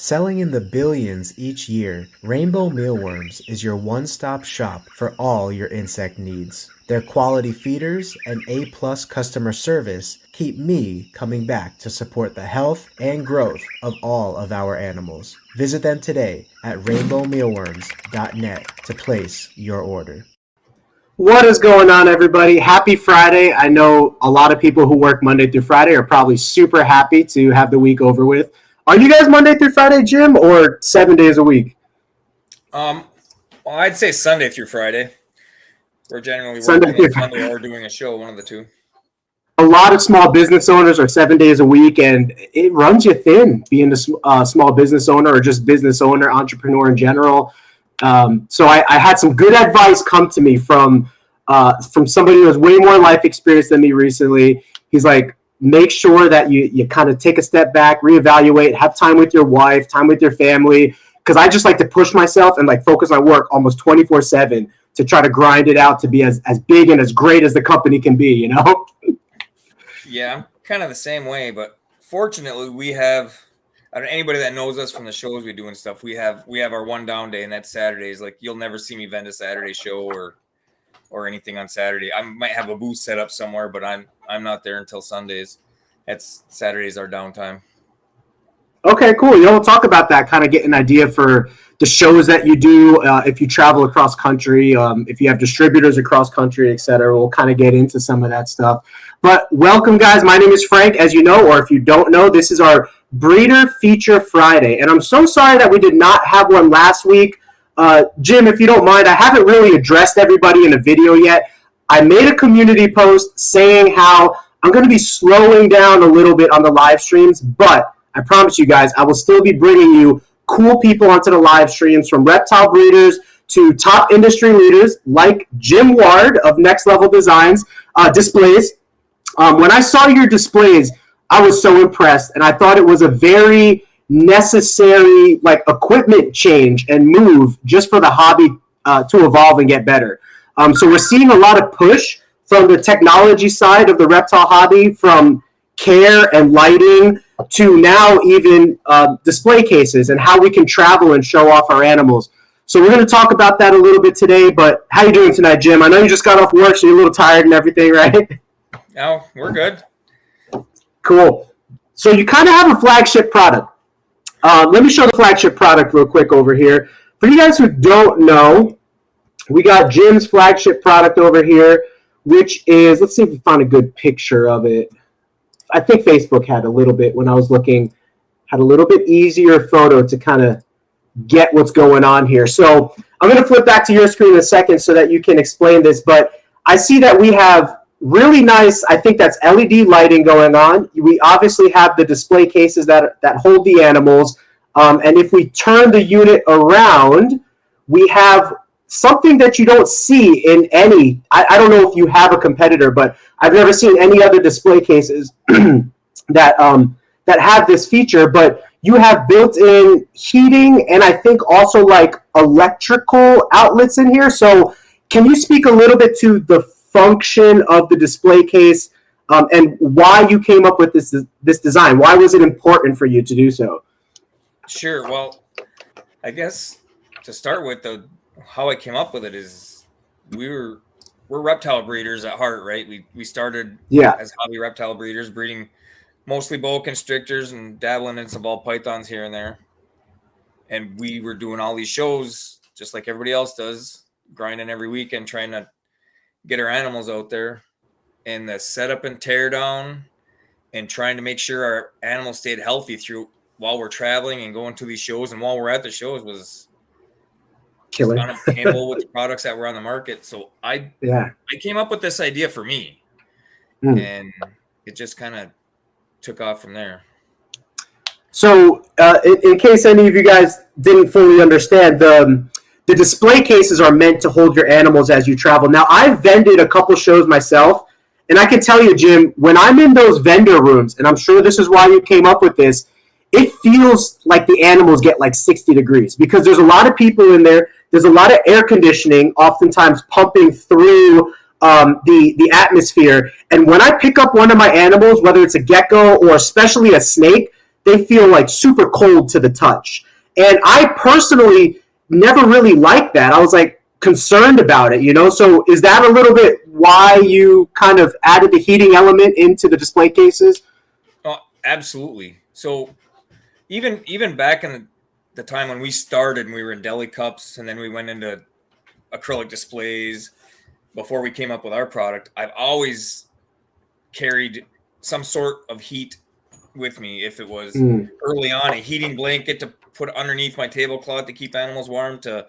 Selling in the billions each year, Rainbow Mealworms is your one-stop shop for all your insect needs. Their quality feeders and A-plus customer service keep me coming back to support the health and growth of all of our animals. Visit them today at rainbowmealworms.net to place your order. What is going on, everybody? Happy Friday. I know a lot of people who work Monday through Friday are probably super happy to have the week over with. Are you guys Monday through Friday, Jim, or 7 days a week? Well, I'd say Sunday through Friday. We're generally working on Sunday or doing a show, one of the two. A lot of small business owners are 7 days a week, and it runs you thin being a small business owner or just business owner, entrepreneur in general. So I had some good advice come to me from somebody who has way more life experience than me recently. He's like, make sure that you kind of take a step back, reevaluate, have time with your wife, time with your family. Because I just like to push myself and like focus on work almost 24/7 to try to grind it out to be as big and as great as the company can be, you know? Yeah, I'm kind of the same way, but fortunately we have, I don't know, anybody that knows us from the shows we do and stuff, we have our one down day, and that's Saturdays. Like, you'll never see me vend a Saturday show or anything on Saturday. I might have a booth set up somewhere, but I'm not there until Sundays. Saturdays our downtime. Okay, cool. We'll talk about that, kind of get an idea for the shows that you do, if you travel across country, if you have distributors across country, et cetera. We'll kind of get into some of that stuff. But welcome, guys. My name is Frank, as you know, or if you don't know, this is our Breeder Feature Friday. And I'm so sorry that we did not have one last week. Jim, if you don't mind, I haven't really addressed everybody in a video yet. I made a community post saying how I'm going to be slowing down a little bit on the live streams, but I promise you guys, I will still be bringing you cool people onto the live streams, from reptile breeders to top industry leaders like Jim Ward of Next Level Designs Displays. When I saw your displays, I was so impressed, and I thought it was a very necessary equipment change and move just for the hobby to evolve and get better. So we're seeing a lot of push from the technology side of the reptile hobby, from care and lighting to now even display cases and how we can travel and show off our animals. So we're going to talk about that a little bit today. But how you doing tonight, Jim? I know you just got off work, so you're a little tired and everything, right? No, we're good. Cool. So you kind of have a flagship product. Let me show the flagship product real quick over here. For you guys who don't know, we got Jim's flagship product over here, which is, let's see if we find a good picture of it. I think Facebook had a little bit, when I was looking, had a little bit easier photo to kind of get what's going on here. So I'm going to flip back to your screen in a second so that you can explain this. But I see that we have really nice, I think that's LED lighting going on. We obviously have the display cases that hold the animals. And if we turn the unit around, we have something that you don't see in any, I don't know if you have a competitor, but I've never seen any other display cases that have this feature. But you have built-in heating and I think also electrical outlets in here. So can you speak a little bit to the function of the display case and why you came up with this design? Why was it important for you to do so? Sure. Well, I guess to start with, how I came up with it is we're reptile breeders at heart, right? We started as hobby reptile breeders, breeding mostly boa constrictors and dabbling in some ball pythons here and there. And we were doing all these shows just like everybody else does, grinding every weekend, trying to get our animals out there. And the setup and tear down and trying to make sure our animals stayed healthy while we're traveling and going to these shows and while we're at the shows was killer. Unobtainable with the products that were on the market. So I came up with this idea for me, and it just kind of took off from there. So in case any of you guys didn't fully understand, the display cases are meant to hold your animals as you travel. Now, I've vended a couple shows myself, and I can tell you, Jim, when I'm in those vendor rooms, and I'm sure this is why you came up with this, it feels like the animals get 60 degrees because there's a lot of people in there. There's a lot of air conditioning, oftentimes pumping through the atmosphere. And when I pick up one of my animals, whether it's a gecko or especially a snake, they feel like super cold to the touch. And I personally never really liked that. I was like concerned about it, you know? So is that a little bit why you kind of added the heating element into the display cases? Oh, absolutely. So even back in the time when we started and we were in deli cups and then we went into acrylic displays before we came up with our product, I've always carried some sort of heat with me. If it was early on a heating blanket to put underneath my tablecloth to keep animals warm, to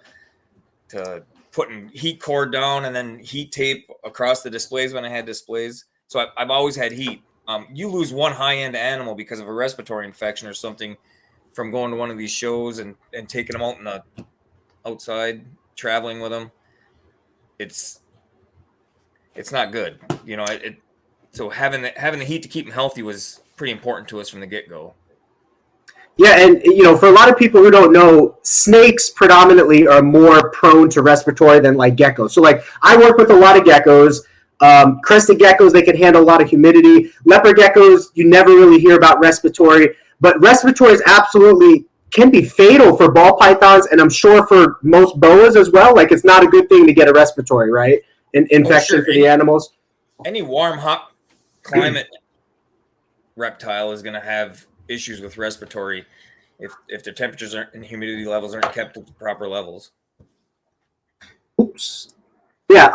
putting heat cord down and then heat tape across the displays when I had displays. So I've always had heat. You lose one high-end animal because of a respiratory infection or something from going to one of these shows and taking them out in the outside, traveling with them. It's not good, you know. So having the heat to keep them healthy was pretty important to us from the get-go. Yeah, and you know, for a lot of people who don't know, snakes predominantly are more prone to respiratory than like geckos. So like I work with a lot of geckos. Crested geckos, they can handle a lot of humidity. Leopard geckos, you never really hear about respiratory, but respiratory is absolutely can be fatal for ball pythons, and I'm sure for most boas as well. Like it's not a good thing to get a respiratory, right? An infection for the animals. Any warm, hot climate reptile is going to have issues with respiratory if their temperatures and humidity levels aren't kept at the proper levels. Oops. Yeah.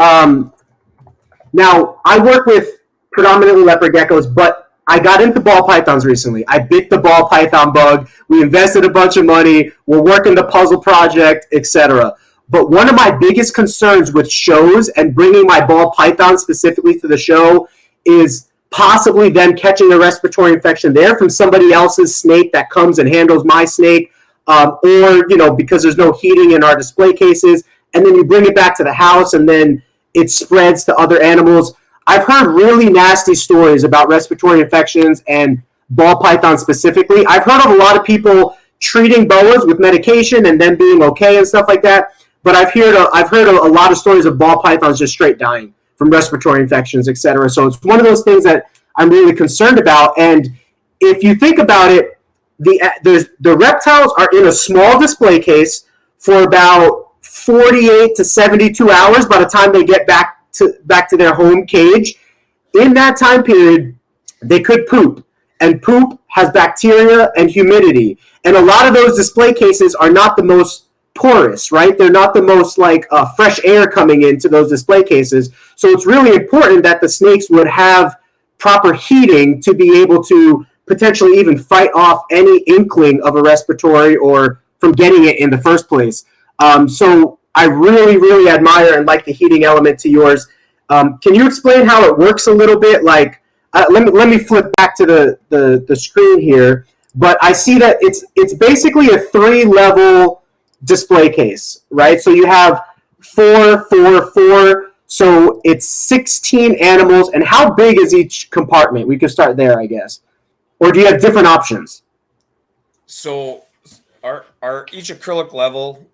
Now I work with predominantly leopard geckos, but I got into ball pythons recently. I bit the ball python bug. We invested a bunch of money. We're working the puzzle project, etc. But one of my biggest concerns with shows and bringing my ball python specifically to the show is possibly them catching a respiratory infection there from somebody else's snake that comes and handles my snake, or, you know, because there's no heating in our display cases, and then you bring it back to the house and then it spreads to other animals. I've heard really nasty stories about respiratory infections and ball pythons specifically. I've heard of a lot of people treating boas with medication and then being okay and stuff like that, but I've heard a lot of stories of ball pythons just straight dying from respiratory infections, etc. So it's one of those things that I'm really concerned about. And if you think about it, the reptiles are in a small display case for about 48 to 72 hours by the time they get back to their home cage. In that time period, they could poop, and poop has bacteria and humidity. And a lot of those display cases are not the most porous, right? They're not the most like fresh air coming into those display cases. So it's really important that the snakes would have proper heating to be able to potentially even fight off any inkling of a respiratory or from getting it in the first place. So I really, really admire and like the heating element to yours. Can you explain how it works a little bit? Like, let me flip back to the screen here. But I see that it's basically a 3-level display case, right? So you have 4, 4, 4. So it's 16 animals. And how big is each compartment? We could start there, I guess. Or do you have different options? So our each acrylic level,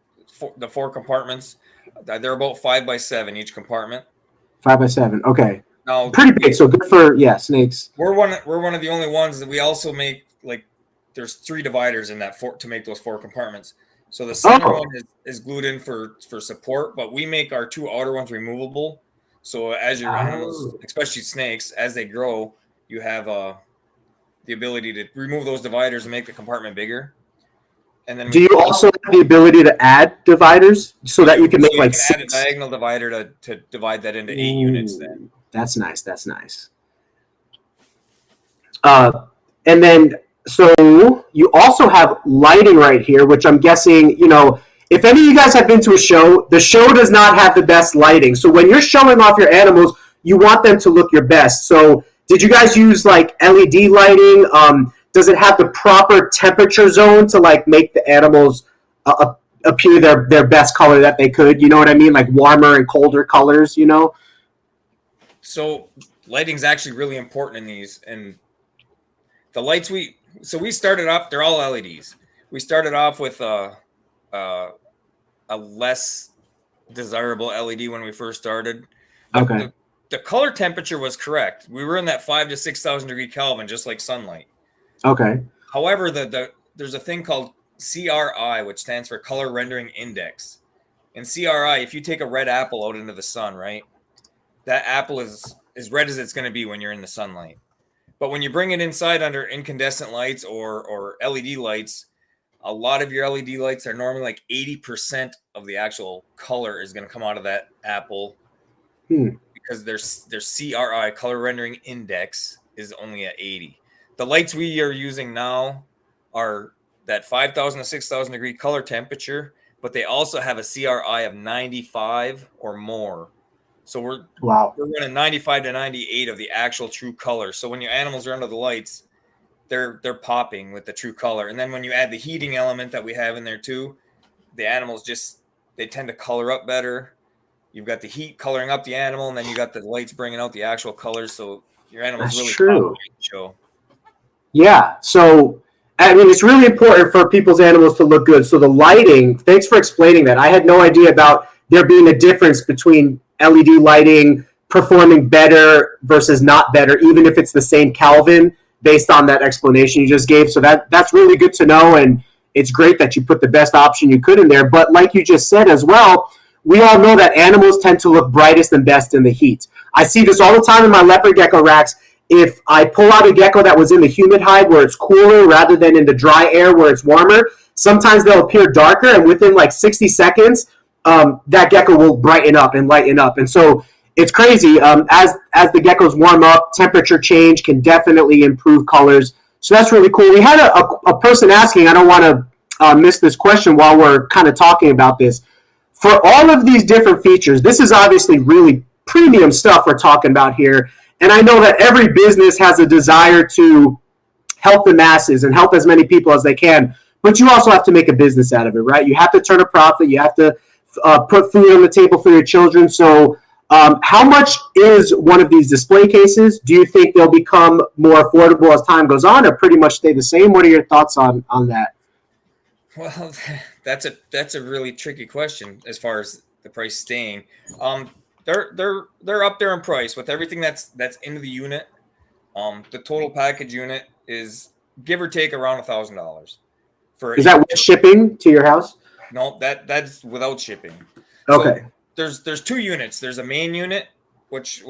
the 4 compartments, they're about 5 by 7 each compartment. 5 by 7. Okay. Now, pretty big. So good for snakes. We're one of the only ones that we also make, like, there's 3 dividers in that to make those 4 compartments. So the center one is glued in for support, but we make our 2 outer ones removable. So as your animals, especially snakes, as they grow, you have the ability to remove those dividers and make the compartment bigger. And then do you also have the ability to add dividers so that you can make like 6? Add a diagonal divider to divide that into 8 units then. That's nice. That's nice. And then, so you also have lighting right here, which I'm guessing, you know, if any of you guys have been to a show, the show does not have the best lighting. So when you're showing off your animals, you want them to look your best. So did you guys use like LED lighting? Does it have the proper temperature zone to like make the animals appear their best color that they could? You know what I mean? Like warmer and colder colors, you know? So lighting's actually really important in these. And the lights we started off, they're all LEDs. We started off with a less desirable LED when we first started. Okay. The color temperature was correct. We were in that 5,000 to 6,000 degree Kelvin, just like sunlight. Okay. However, there's a thing called CRI, which stands for color rendering index. And CRI, if you take a red apple out into the sun, right, that apple is as red as it's going to be when you're in the sunlight. But when you bring it inside under incandescent lights or LED lights, a lot of your LED lights are normally like 80% of the actual color is going to come out of that apple because their CRI, color rendering index, is only at 80. The lights we are using now are that 5,000 to 6,000 degree color temperature, but they also have a CRI of 95 or more. So we're running 95 to 98 of the actual true color. So when your animals are under the lights, they're popping with the true color. And then when you add the heating element that we have in there too, the animals they tend to color up better. You've got the heat coloring up the animal, and then you got the lights bringing out the actual colors. So your animals really pop the show. Yeah. So I mean, it's really important for people's animals to look good. So the lighting, thanks for explaining that. I had no idea about there being a difference between LED lighting performing better versus not better, even if it's the same Kelvin, based on that explanation you just gave. So that's really good to know, and it's great that you put the best option you could in there. But like you just said as well, we all know that animals tend to look brightest and best in the heat. I see this all the time in my leopard gecko racks. If I pull out a gecko that was in the humid hide where it's cooler rather than in the dry air where it's warmer, sometimes they'll appear darker, and within like 60 seconds, that gecko will brighten up and lighten up. And so it's crazy. As the geckos warm up, temperature change can definitely improve colors. So that's really cool. We had a person asking, I don't want to miss this question while we're kind of talking about this. For all of these different features, this is obviously really premium stuff we're talking about here. And I know that every business has a desire to help the masses and help as many people as they can. But you also have to make a business out of it, right? You have to turn a profit. You have to put food on the table for your children. So how much is one of these display cases? Do you think they'll become more affordable as time goes on, or pretty much stay the same? What are your thoughts on that? Well, that's a really tricky question as far as the price staying. They're up there in price with everything that's into the unit. The total package unit is give or take around $1,000. Is that with shipping to your house? No, that's without shipping. Okay. So there's two units. There's a main unit which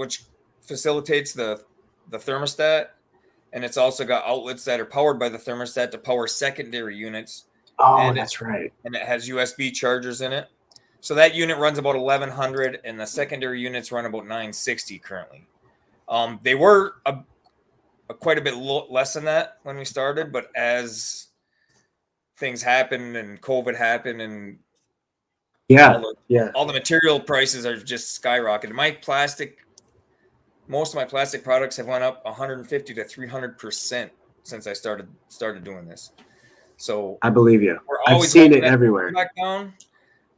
facilitates the thermostat, and it's also got outlets that are powered by the thermostat to power secondary units. Oh, that's right. And it has USB chargers in it. So that unit runs about $1,100, and the secondary units run about $960 currently. They were quite a bit less than that when we started, but as things happened and COVID happened, and all the material prices are just skyrocketed. Most of my plastic products have went up 150 to 300% since I started doing this. So I believe you. I've seen it everywhere. Back down,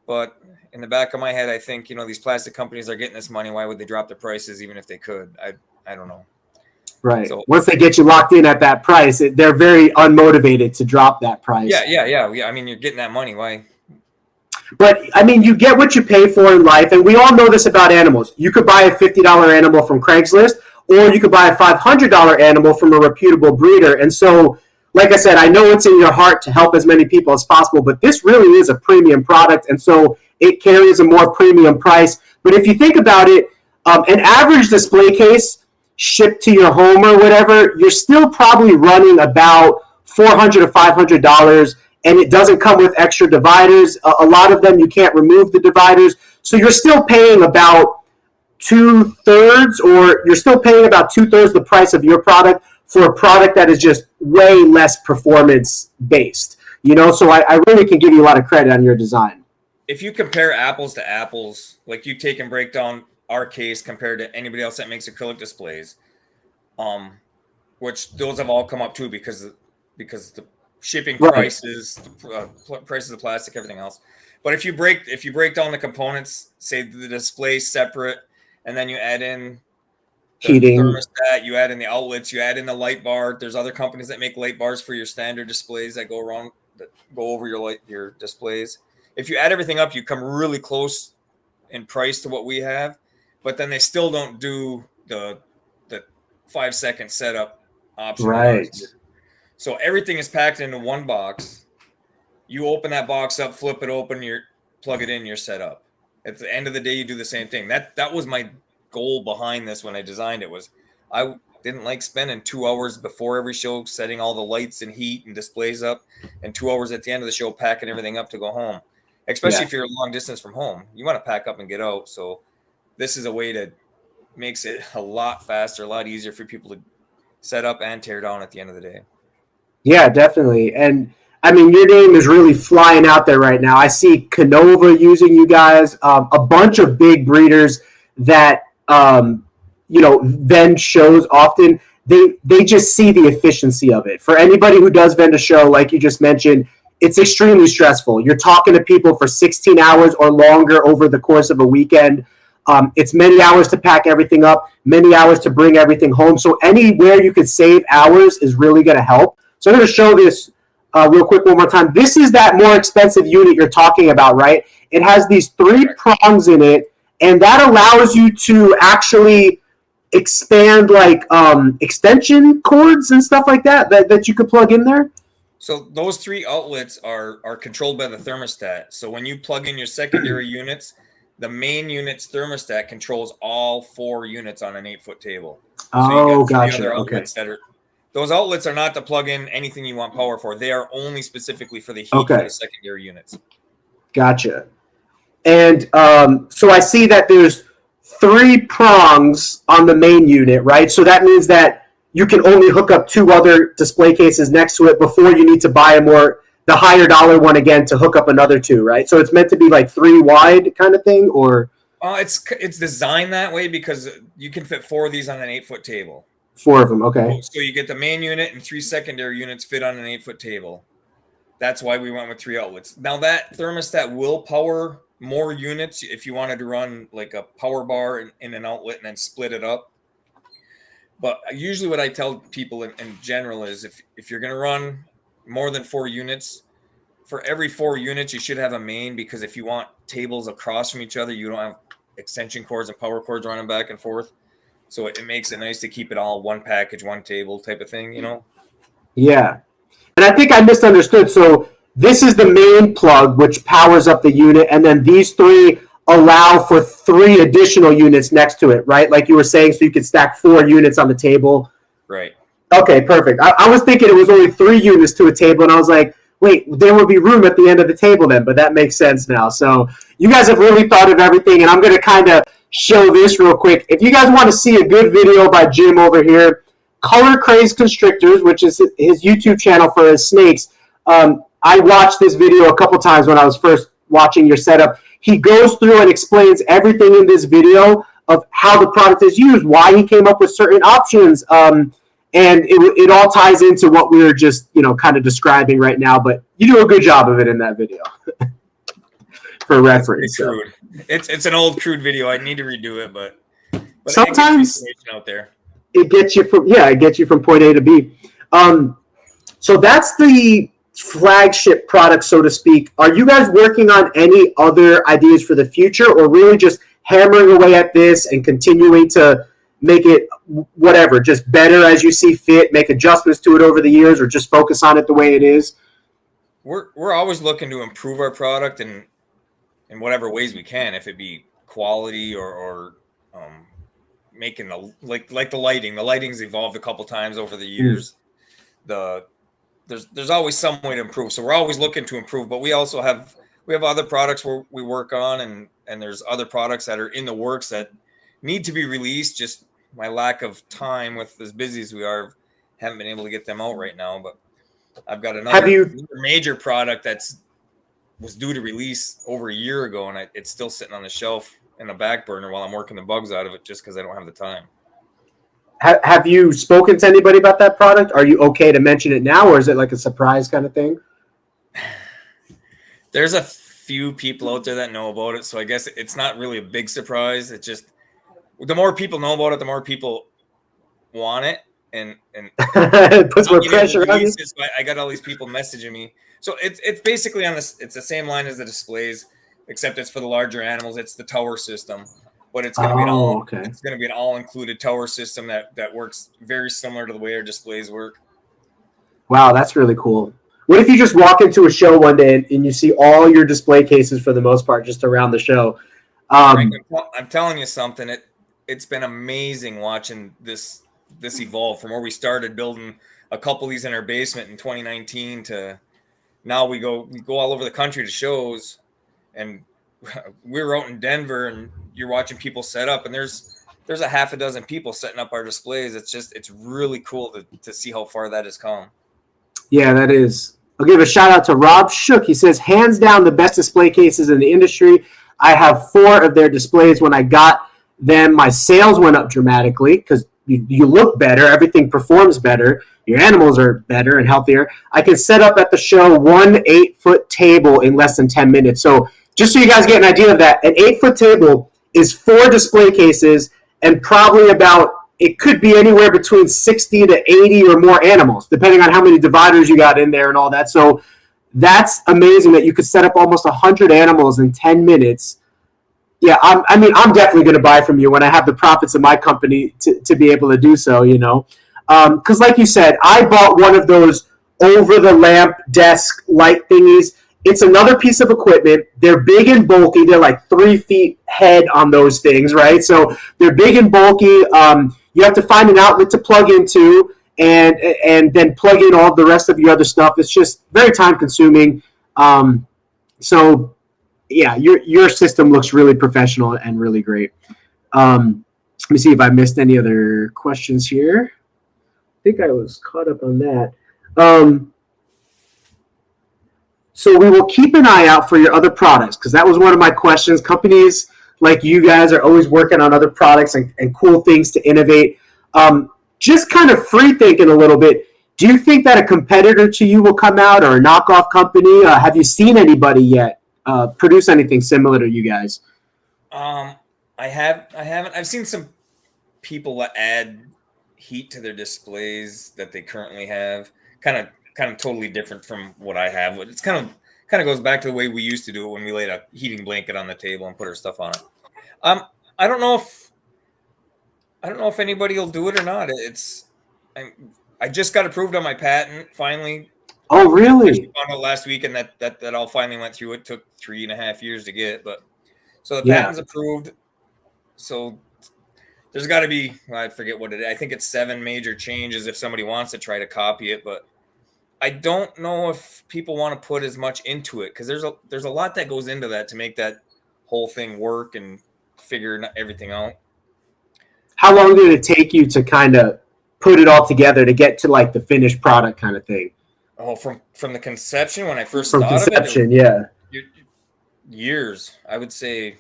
but in the back of my head, I think, these plastic companies are getting this money. Why would they drop the prices even if they could? I don't know. Right. So, once they get you locked in at that price, they're very unmotivated to drop that price. Yeah. I mean, you're getting that money. Why? But, I mean, you get what you pay for in life, and we all know this about animals. You could buy a $50 animal from Craigslist, or you could buy a $500 animal from a reputable breeder. And so, like I said, I know it's in your heart to help as many people as possible, but this really is a premium product, and so it carries a more premium price. But if you think about it, an average display case shipped to your home or whatever, you're still probably running about $400 to $500, and it doesn't come with extra dividers. A lot of them, you can't remove the dividers. So you're still paying about two-thirds the price of your product for a product that is just way less performance-based. So I really can give you a lot of credit on your design. If you compare apples to apples, like you take and break down our case compared to anybody else that makes acrylic displays, which those have all come up too because the shipping prices, the prices of plastic, everything else. But if you break down the components, say the display separate, and then you add in the heating, thermostat, you add in the outlets, you add in the light bar. There's other companies that make light bars for your standard displays that go over your displays. If you add everything up, you come really close in price to what we have, but then they still don't do the 5-second setup option. Right. So everything is packed into one box. You open that box up, flip it open, plug it in, you're set up. At the end of the day, you do the same thing. That was my goal behind this when I designed it. Was I didn't like spending 2 hours before every show setting all the lights and heat and displays up, and 2 hours at the end of the show packing everything up to go home. Especially if you're a long distance from home, you want to pack up and get out. So this is a way to makes it a lot faster, a lot easier for people to set up and tear down at the end of the day. Yeah, definitely. And I mean, your name is really flying out there right now. I see Canova using you guys, a bunch of big breeders that, vend shows often. They just see the efficiency of it. For anybody who does vend a show, like you just mentioned, it's extremely stressful. You're talking to people for 16 hours or longer over the course of a weekend. It's many hours to pack everything up, many hours to bring everything home. So anywhere you could save hours is really going to help. So I'm going to show this real quick one more time. This is that more expensive unit you're talking about, right? It has these 3 prongs in it, and that allows you to actually expand like extension cords and stuff like that you could plug in there. So those 3 outlets are controlled by the thermostat. So when you plug in your secondary units, the main unit's thermostat controls all 4 units on an 8-foot table. So gotcha. Okay. Those outlets are not to plug in anything you want power for. They are only specifically for the heat for the secondary units. Gotcha. And so I see that there's 3 prongs on the main unit, right? So that means that you can only hook up 2 other display cases next to it before you need to buy the higher dollar one again to hook up another 2, right? So it's meant to be like 3 wide kind of thing, or? It's designed that way because you can fit 4 of these on an 8-foot table. 4 of them, okay. So you get the main unit and 3 secondary units fit on an 8-foot table. That's why we went with 3 outlets. Now that thermostat will power more units if you wanted to run like a power bar in an outlet and then split it up. But usually what I tell people in general is if you're going to run more than 4 units, for every 4 units, you should have a main, because if you want tables across from each other, you don't have extension cords and power cords running back and forth. So it makes it nice to keep it all one package, one table type of thing, Yeah. And I think I misunderstood. So this is the main plug, which powers up the unit, and then these 3 allow for 3 additional units next to it, right? Like you were saying, so you could stack 4 units on the table. Right. Okay, perfect. I was thinking it was only 3 units to a table, and I was like, wait, there would be room at the end of the table then, but that makes sense now. So you guys have really thought of everything, and I'm going to kind of show this real quick. If you guys want to see a good video by Jim over here, Color Crazed Constrictors, which is his YouTube channel for his snakes. I watched this video a couple times when I was first watching your setup. He goes through and explains everything in this video of how the product is used, why he came up with certain options, and it all ties into what we were just kind of describing right now. But you do a good job of it in that video for reference. Crude. It's an old crude video. I need to redo it, but sometimes out there. It gets you from point A to B. So that's the flagship product, so to speak. Are you guys working on any other ideas for the future, or really just hammering away at this and continuing to make it whatever, just better as you see fit, make adjustments to it over the years, or just focus on it the way it is? We're always looking to improve our product in whatever ways we can, if it be quality or making like the lighting. The lighting's evolved a couple times over the years. There's always some way to improve, so we're always looking to improve. But we also have other products where we work on, and there's other products that are in the works that need to be released. Just my lack of time, with as busy as we are, haven't been able to get them out right now. But I've got another major product was due to release over a year ago, and it's still sitting on the shelf in a back burner while I'm working the bugs out of it, just because I don't have the time. Have you spoken to anybody about that product? Are you okay to mention it now, or is it like a surprise kind of thing? There's a few people out there that know about it, so I guess it's not really a big surprise. It's just the more people know about it, the more people want it, and it puts more pressure on you. So I got all these people messaging me. So it's basically it's the same line as the displays, except it's for the larger animals. It's the tower system. But it's going to be it's going to be an all-included tower system that works very similar to the way our displays work. Wow, that's really cool. What if you just walk into a show one day and you see all your display cases for the most part just around the show? Frank, I'm telling you something. It's been amazing watching this evolve from where we started building a couple of these in our basement in 2019 to now we go all over the country to shows, and we're out in Denver and you're watching people set up, and there's a half a dozen people setting up our displays. It's really cool to see how far that has come. Yeah, that is. I'll give a shout out to Rob Shook. He says, hands down the best display cases in the industry. I have 4 of their displays. When I got them, my sales went up dramatically because you look better. Everything performs better. Your animals are better and healthier. I can set up at the show 1 8-foot table in less than 10 minutes. So just so you guys get an idea of that, an 8-foot table is 4 display cases and probably about, it could be anywhere between 60 to 80 or more animals, depending on how many dividers you got in there and all that. So that's amazing that you could set up almost 100 animals in 10 minutes. Yeah, I'm definitely going to buy from you when I have the profits of my company to be able to do so, you know. Because like you said, I bought one of those over-the-lamp desk light thingies. It's another piece of equipment. They're big and bulky. They're like 3 feet head on those things, right? So they're big and bulky. You have to find an outlet to plug into and then plug in all the rest of your other stuff. It's just very time consuming. So yeah, your system looks really professional and really great. Let me see if I missed any other questions here. I think I was caught up on that. So we will keep an eye out for your other products because that was one of my questions. Companies like you guys are always working on other products and cool things to innovate. Just kind of free thinking a little bit. Do you think that a competitor to you will come out or a knockoff company? Have you seen anybody yet produce anything similar to you guys? I haven't. I've seen some people add heat to their displays that they currently have. Kind of totally different from what I have. It's kind of goes back to the way we used to do it when we laid a heating blanket on the table and put our stuff on it. I don't know if anybody will do it or not. I just got approved on my patent finally. Oh, really? I found out last week, and that all finally went through. It took 3.5 years to get, but so the patent's approved. So there's got to be, I forget what it is. I think it's 7 major changes if somebody wants to try to copy it, but I don't know if people want to put as much into it because there's a lot that goes into that to make that whole thing work and figure everything out. How long did it take you to kind of put it all together to get to like the finished product kind of thing? Oh, from the conception when I first thought of it? Yeah. Years. I would say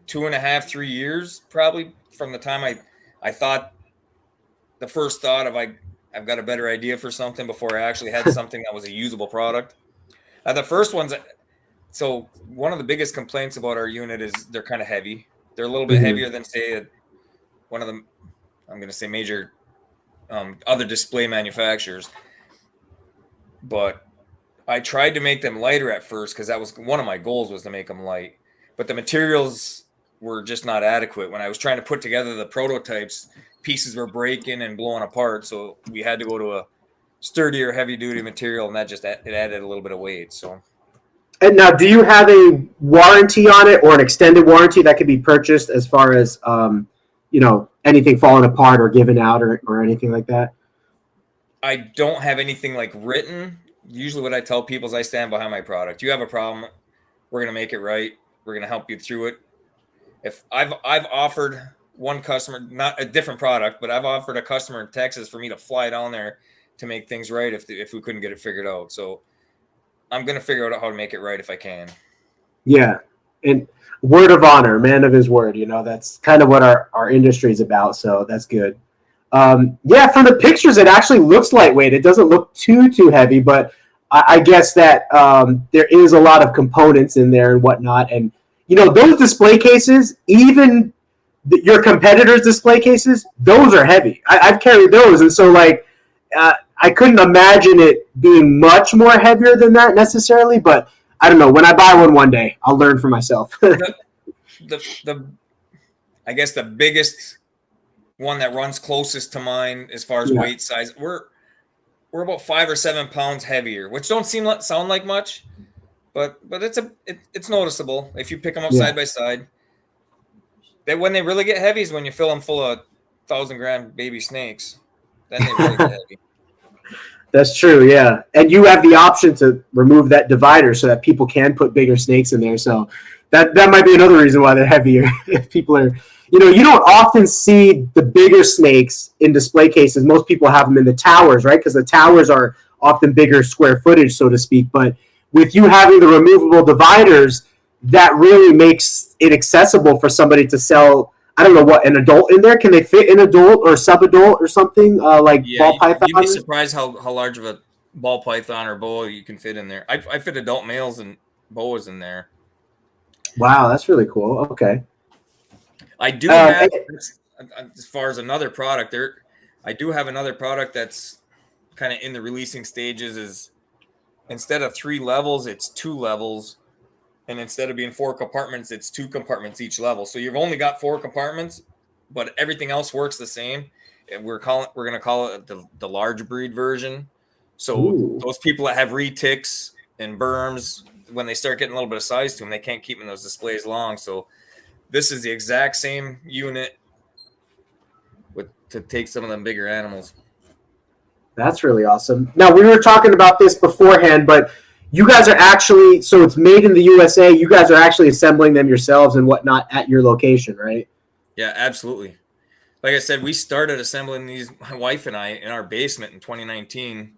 2.5, 3 years probably from the time I thought the first thought of I've got a better idea for something before I actually had something that was a usable product. The first ones, so one of the biggest complaints about our unit is they're kind of heavy. They're a little bit heavier than, say, one of the, I'm going to say major other display manufacturers. But I tried to make them lighter at first because that was one of my goals, was to make them light. But the materials were just not adequate. When I was trying to put together the prototypes, pieces were breaking and blowing apart. So we had to go to a sturdier, heavy-duty material, and that just it added a little bit of weight. So. And now, do you have a warranty on it or an extended warranty that could be purchased as far as, anything falling apart or given out or anything like that? I don't have anything like written. Usually what I tell people is I stand behind my product. You have a problem, we're going to make it right. We're going to help you through it. If I've offered one customer, not a different product, but I've offered a customer in Texas for me to fly down there to make things right if we couldn't get it figured out. So I'm going to figure out how to make it right if I can. Yeah. And word of honor, man of his word, that's kind of what our industry is about. So that's good. From the pictures, it actually looks lightweight. It doesn't look too heavy, but I guess that there is a lot of components in there and whatnot. And, those display cases, even your competitors' display cases, those are heavy. I've carried those. And so, I couldn't imagine it being much more heavier than that necessarily, but I don't know. When I buy one day, I'll learn for myself. I guess the biggest one that runs closest to mine as far as weight size, we're about 5 or 7 pounds heavier, which don't sound like much, but it's noticeable if you pick them up side by side. When they really get heavy is when you fill them full of 1,000-gram baby snakes. Then they really get heavy. That's true, yeah. And you have the option to remove that divider so that people can put bigger snakes in there. So that might be another reason why they're heavier. If people are, you don't often see the bigger snakes in display cases. Most people have them in the towers, right? Because the towers are often bigger square footage, so to speak. But with you having the removable dividers, that really makes it accessible for somebody to sell. I don't know what, an adult in there. Can they fit an adult or sub-adult or something ball python? You'd be surprised how large of a ball python or boa you can fit in there. I fit adult males and boas in there. Wow, that's really cool. Okay. I do have, as far as another product there, I do have another product that's kind of in the releasing stages. Is instead of 3 levels, it's 2 levels. And instead of being 4 compartments, it's 2 compartments each level. So you've only got 4 compartments, but everything else works the same. And we're going to call it the large breed version. So those people that have retics and berms, when they start getting a little bit of size to them, they can't keep in those displays long. So this is the exact same unit to take some of them bigger animals. That's really awesome. Now, we were talking about this beforehand, but you guys are actually, so it's made in the USA. You guys are actually assembling them yourselves and whatnot at your location, right? Yeah, absolutely. Like I said, we started assembling these, my wife and I, in our basement in 2019.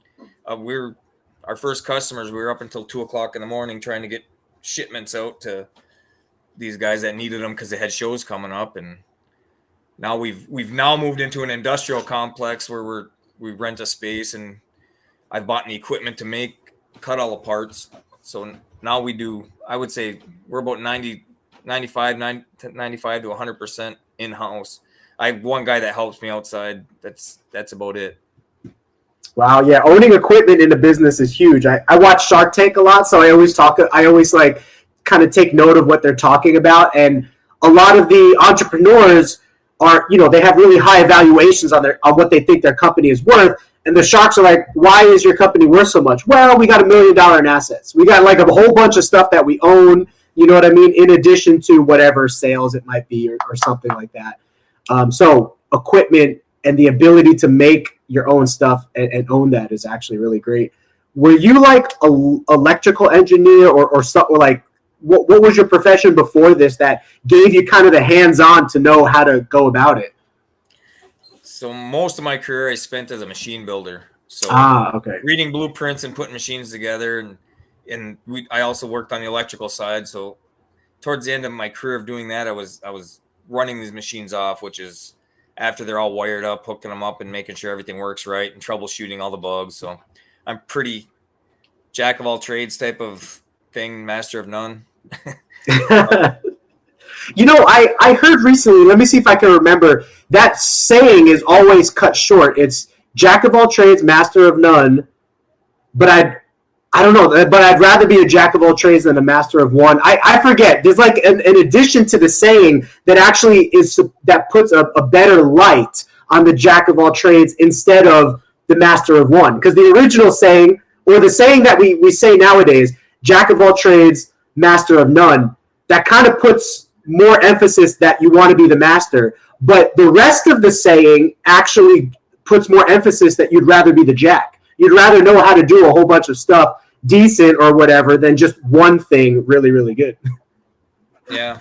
Our first customers, we were up until 2:00 in the morning trying to get shipments out to these guys that needed them because they had shows coming up. And now we've now moved into an industrial complex where we rent a space, and I've bought the equipment to cut all the parts. So now we do, I would say we're about 95 to 100% in-house. I have one guy that helps me outside. That's about it. Wow, yeah, owning equipment in a business is huge. I watch Shark Tank a lot, so I always like kind of take note of what they're talking about. And a lot of the entrepreneurs are, they have really high evaluations on what they think their company is worth. And the sharks are like, why is your company worth so much? Well, we got $1 million in assets. We got like a whole bunch of stuff that we own, you know what I mean? In addition to whatever sales it might be or something like that. So equipment and the ability to make your own stuff and own that is actually really great. Were you like an electrical engineer or something like, what was your profession before this that gave you kind of the hands-on to know how to go about it? So most of my career I spent as a machine builder. So okay. Reading blueprints and putting machines together, and I also worked on the electrical side. So towards the end of my career of doing that, I was running these machines off, which is after they're all wired up, hooking them up and making sure everything works right and troubleshooting all the bugs. So I'm pretty jack of all trades type of thing, master of none. I heard recently, let me see if I can remember, that saying is always cut short. It's jack of all trades, master of none. But I don't know, but I'd rather be a jack of all trades than a master of one. I forget. There's like an addition to the saying that actually that puts a better light on the jack of all trades instead of the master of one. Because the original saying, or the saying that we say nowadays, jack of all trades, master of none, that kind of puts more emphasis that you want to be the master. But the rest of the saying actually puts more emphasis that you'd rather be the jack. You'd rather know how to do a whole bunch of stuff decent or whatever than just one thing really, really good. Yeah.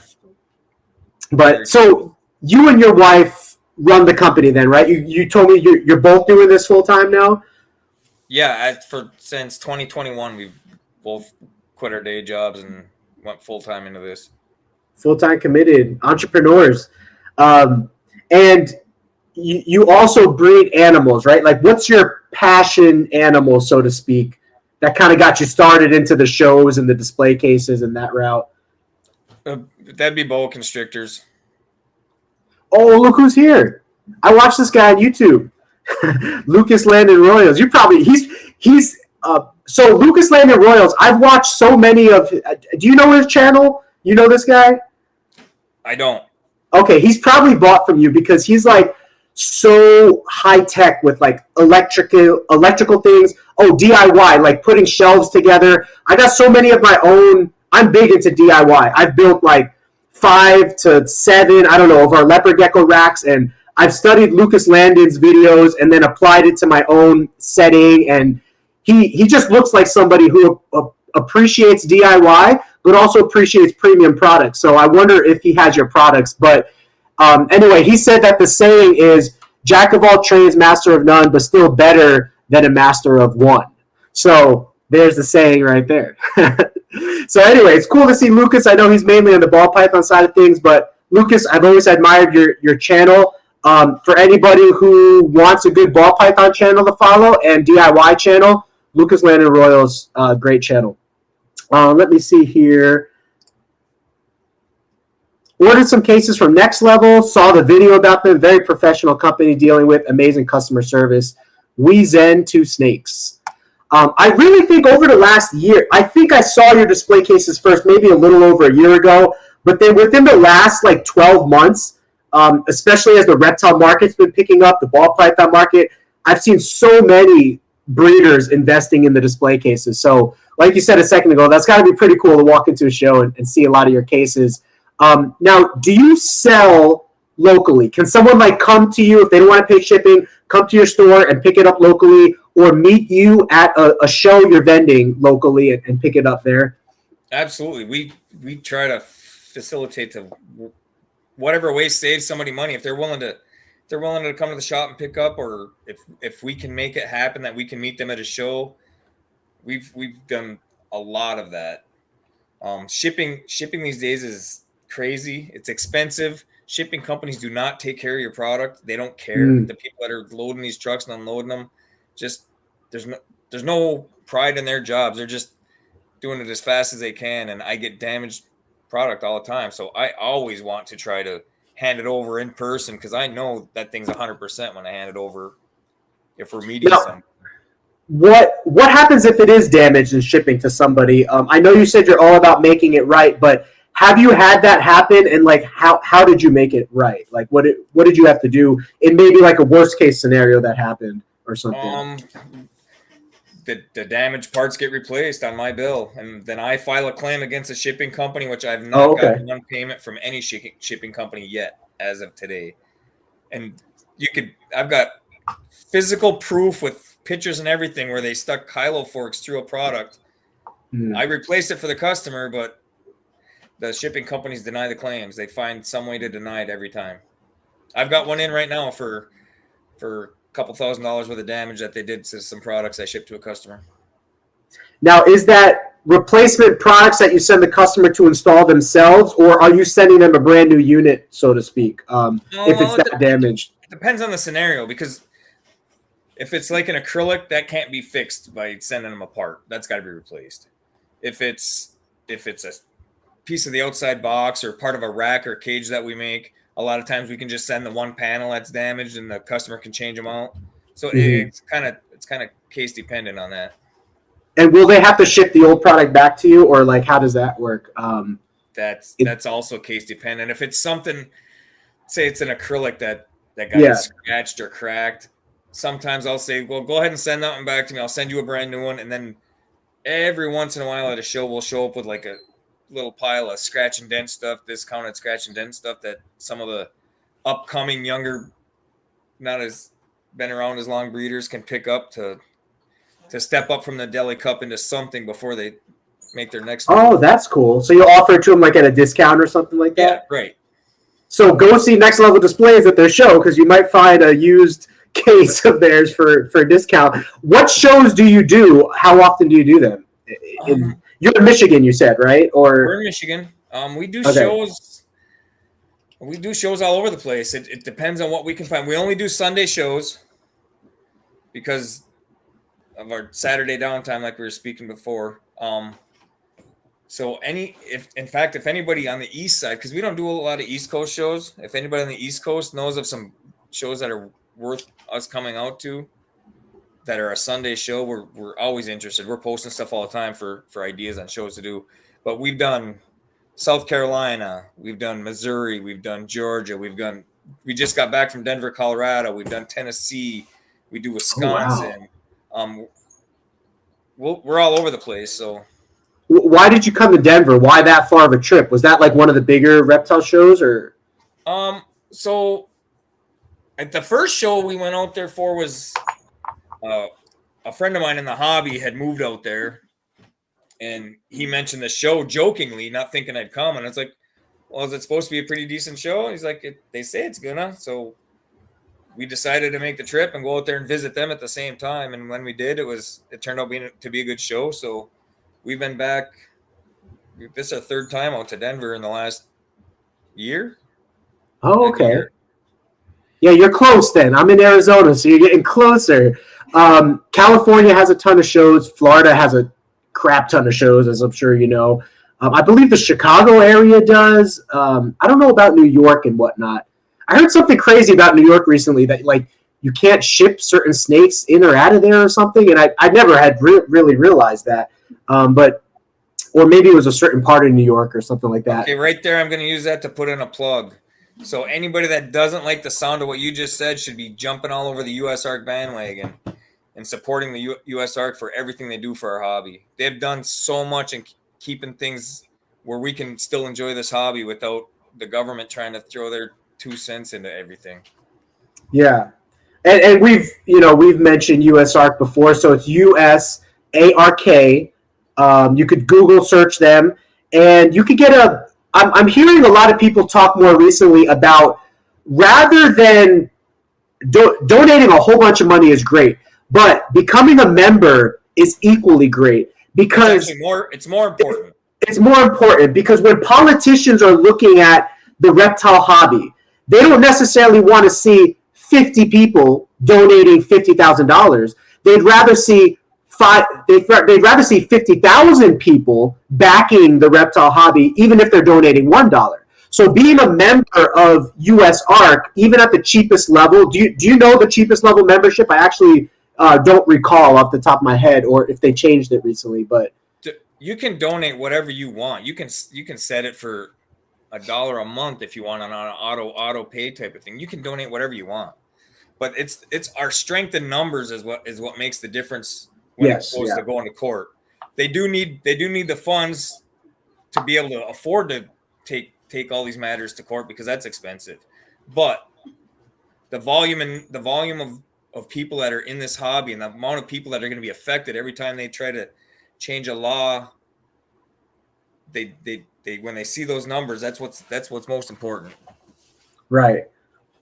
But so you and your wife run the company then, right? You told me you're both doing this full time now? Yeah, since 2021, we've both quit our day jobs and went full time into this. Full-time committed entrepreneurs. And you also breed animals, right? Like, what's your passion animal, so to speak, that kind of got you started into the shows and the display cases and that route? That'd be boa constrictors. Oh, look who's here. I watched this guy on YouTube. Lucas Landon Royals. So Lucas Landon Royals, I've watched so many of, do you know his channel? You know this guy? I don't. Okay, he's probably bought from you because he's like so high tech with like electrical things. Oh, DIY, like putting shelves together. I got so many of my own. I'm big into DIY. I've built like 5 to 7, I don't know, of our leopard gecko racks, and I've studied Lucas Landon's videos and then applied it to my own setting. And he just looks like somebody who appreciates DIY, but also appreciates premium products. So I wonder if he has your products. But anyway, he said that the saying is jack of all trades, master of none, but still better than a master of one. So there's the saying right there. So anyway, it's cool to see Lucas. I know he's mainly on the ball python side of things, but Lucas, I've always admired your channel. For anybody who wants a good ball python channel to follow and DIY channel, Lucas Landon Royals, great channel. Let me see here. Ordered some cases from Next Level. Saw the video about them. Very professional company dealing with amazing customer service. We Zen 2 snakes. I really think over the last year, I think I saw your display cases first maybe a little over a year ago, but then within the last like 12 months, especially as the reptile market's been picking up, the ball python market, I've seen so many breeders investing in the display cases. So like you said a second ago, that's got to be pretty cool to walk into a show and see a lot of your cases. Now, do you sell locally? Can someone like come to you if they don't want to pay shipping, come to your store and pick it up locally, or meet you at a show you're vending locally and pick it up there? Absolutely. We try to facilitate to whatever way saves somebody money. If they're willing to come to the shop and pick up, or if we can make it happen that we can meet them at a show, we've done a lot of that. Shipping these days is crazy. It's expensive. Shipping companies do not take care of your product. They don't care. The people that are loading these trucks and unloading them, just there's no pride in their jobs. They're just doing it as fast as they can, and I get damaged product all the time. So I always want to try to hand it over in person because I know that thing's 100% when I hand it over. If we're meeting something. What happens if it is damaged in shipping to somebody? I know you said you're all about making it right, but have you had that happen? And like, how did you make it right? Like, what did you have to do in maybe like a worst case scenario that happened or something? The damaged parts get replaced on my bill, and then I file a claim against a shipping company, which I've not gotten one payment from any shipping company yet as of today. And I've got physical proof with pictures and everything where they stuck Kylo forks through a product. I replaced it for the customer, but the shipping companies deny the claims. They find some way to deny it every time. I've got one in right now for a couple $1,000s worth of damage that they did to some products I shipped to a customer. Now, is that replacement products that you send the customer to install themselves, or are you sending them a brand new unit, so to speak, if it's that damaged? It depends on the scenario, because if it's like an acrylic, that can't be fixed by sending them a part. That's got to be replaced. If it's a piece of the outside box or part of a rack or cage that we make, a lot of times we can just send the one panel that's damaged and the customer can change them out. So it's kind of case dependent on that. And will they have to ship the old product back to you, or like how does that work? That's also case dependent. If it's something, say it's an acrylic that got scratched or cracked, sometimes I'll say, well, go ahead and send that one back to me. I'll send you a brand new one. And then every once in a while at a show, we'll show up with like a little pile of scratch and dent stuff, discounted scratch and dent stuff that some of the upcoming younger, not as been around as long breeders can pick up to step up from the deli cup into something before they make their next move. That's cool. So you'll offer it to them like at a discount or something like that? Yeah, right. So go see Next Level Displays at their show, because you might find a used case of theirs for a discount. What shows do you do? How often do you do them? You're in Michigan, you said, right? Or we're in Michigan. We do shows. We do shows all over the place. It depends on what we can find. We only do Sunday shows because of our Saturday downtime, like we were speaking before. So if anybody on the east side, because we don't do a lot of East Coast shows, if anybody on the East Coast knows of some shows that are worth us coming out to, that are a Sunday show, we're always interested. We're posting stuff all the time for ideas on shows to do. But we've done South Carolina, we've done Missouri, we've done Georgia, we've done we just got back from Denver, Colorado. We've done Tennessee. We do Wisconsin. Oh, wow. We're all over the place. So, why did you come to Denver? Why that far of a trip? Was that like one of the bigger reptile shows, or? So at the first show we went out there for was a friend of mine in the hobby had moved out there, and he mentioned the show jokingly, not thinking I'd come. And it's like, well, is it supposed to be a pretty decent show? And he's like, they say it's gonna. So we decided to make the trip and go out there and visit them at the same time. And when we did, it turned out to be a good show. So we've been back. This is our third time out to Denver in the last year. Oh, okay. Yeah, you're close then. I'm in Arizona, so you're getting closer. California has a ton of shows. Florida has a crap ton of shows, as I'm sure you know. I believe the Chicago area does. I don't know about New York and whatnot. I heard something crazy about New York recently that like you can't ship certain snakes in or out of there or something, and I never had really realized that. Or maybe it was a certain part of New York or something like that. Okay, right there, I'm going to use that to put in a plug. So anybody that doesn't like the sound of what you just said should be jumping all over the US Arc bandwagon and supporting the US Arc for everything they do for our hobby. They've done so much in keeping things where we can still enjoy this hobby without the government trying to throw their 2 cents into everything. Yeah. And we've mentioned US Arc before, so it's USARK. You could Google search them, and you could get I'm hearing a lot of people talk more recently about rather than donating a whole bunch of money is great, but becoming a member is equally great because it's more important. It's more important because when politicians are looking at the reptile hobby, they don't necessarily want to see 50 people donating $50,000. They'd rather see they'd rather see 50,000 people backing the reptile hobby, even if they're donating $1. So being a member of US Arc, even at the cheapest level, do you know the cheapest level membership? I actually don't recall off the top of my head, or if they changed it recently. But you can donate whatever you want. You can set it for $1 a month if you want on an auto pay type of thing. You can donate whatever you want, but it's our strength in numbers is what makes the difference. When it's supposed to go into court, they do need the funds to be able to afford to take all these matters to court because that's expensive. But the volume of people that are in this hobby and the amount of people that are going to be affected every time they try to change a law, they when they see those numbers, that's what's most important. Right.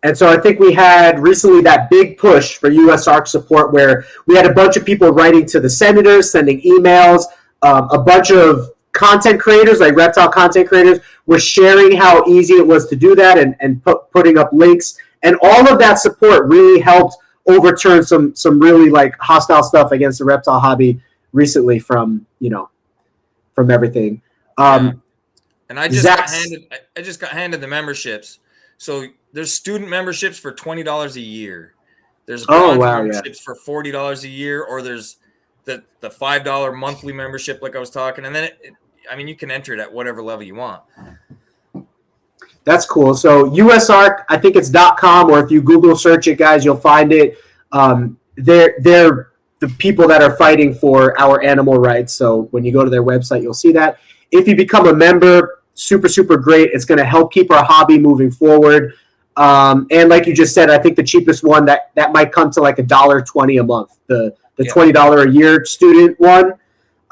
And so I think we had recently that big push for US Arc support where we had a bunch of people writing to the senators, sending emails, a bunch of content creators, like reptile content creators, were sharing how easy it was to do that and putting up links. And all of that support really helped overturn some really like hostile stuff against the reptile hobby recently from everything. And I just got handed the memberships. So there's student memberships for $20 a year. There's memberships for $40 a year, or there's the $5 monthly membership, like I was talking. And then you can enter it at whatever level you want. That's cool. So US Arc, I think it's .com, or if you Google search it, guys, you'll find it. They're the people that are fighting for our animal rights. So when you go to their website, you'll see that. If you become a member, super, super great. It's going to help keep our hobby moving forward. And like you just said, I think the cheapest one that might come to like $1.20 a month, the $20 a year student one.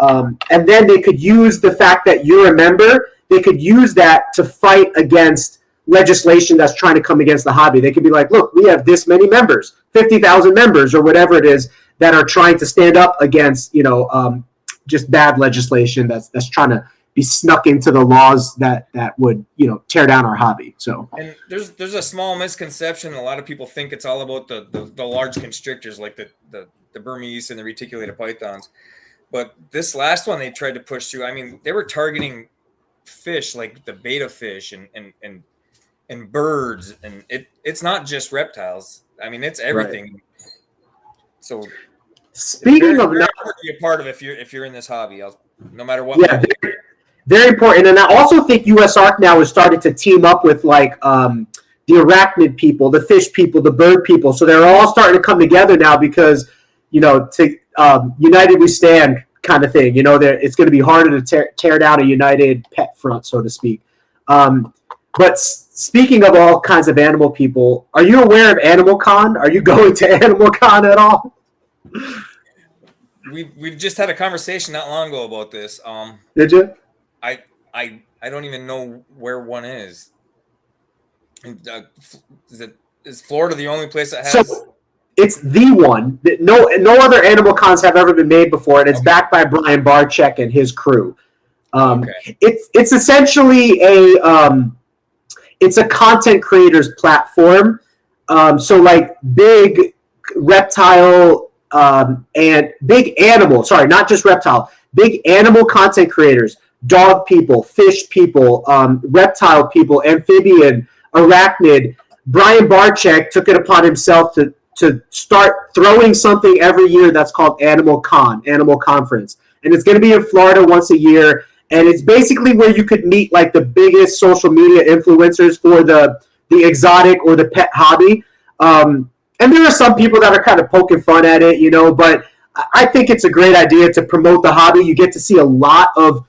And then they could use the fact that you're a member. They could use that to fight against legislation that's trying to come against the hobby. They could be like, look, we have this many members, 50,000 members or whatever it is, that are trying to stand up against, just bad legislation that's trying to be snuck into the laws that would, tear down our hobby. So, and there's a small misconception. A lot of people think it's all about the large constrictors like the Burmese and the reticulated pythons. But this last one they tried to push through, they were targeting fish like the betta fish and birds, and it's not just reptiles. It's everything. Right. So speaking of not to be a part of if you're in this hobby, no matter what. Yeah, very important. And I also think US Arc now is starting to team up with like the arachnid people, the fish people, the bird people. So they're all starting to come together now because, united we stand kind of thing. It's going to be harder to tear down a united pet front, so to speak. But speaking of all kinds of animal people, are you aware of Animal Con? Are you going to Animal Con at all? We've just had a conversation not long ago about this. Did you? I don't even know where one is. Is Florida the only place that has? So it's the one that no other Animal Cons have ever been made before, and it's backed by Brian Barczyk and his crew. It's essentially it's a content creators platform. So like big reptile and big animal, sorry, not just reptile, big animal content creators, dog people, fish people, reptile people, amphibian, arachnid. Brian Barczyk took it upon himself to start throwing something every year that's called Animal Conference. And it's going to be in Florida once a year. And it's basically where you could meet like the biggest social media influencers for the exotic or the pet hobby. And there are some people that are kind of poking fun at it, but I think it's a great idea to promote the hobby. You get to see a lot of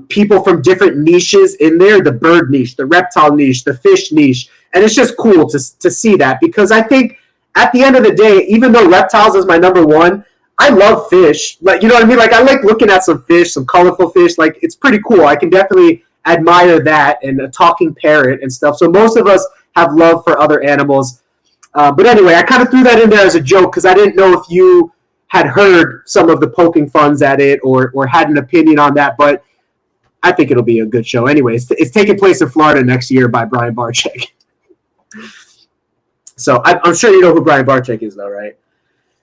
people from different niches in there, the bird niche, the reptile niche, the fish niche. And it's just cool to see that, because I think at the end of the day, even though reptiles is my number one, I love fish. Like, you know what I mean? Like, I like looking at some fish, some colorful fish. Like, it's pretty cool. I can definitely admire that, and a talking parrot and stuff. So most of us have love for other animals. But anyway, I kind of threw that in there as a joke because I didn't know if you had heard some of the poking funs at it or had an opinion on that. But I think it'll be a good show. Anyway, it's taking place in Florida next year by Brian Barczyk. So I'm sure you know who Brian Barczyk is, though, right?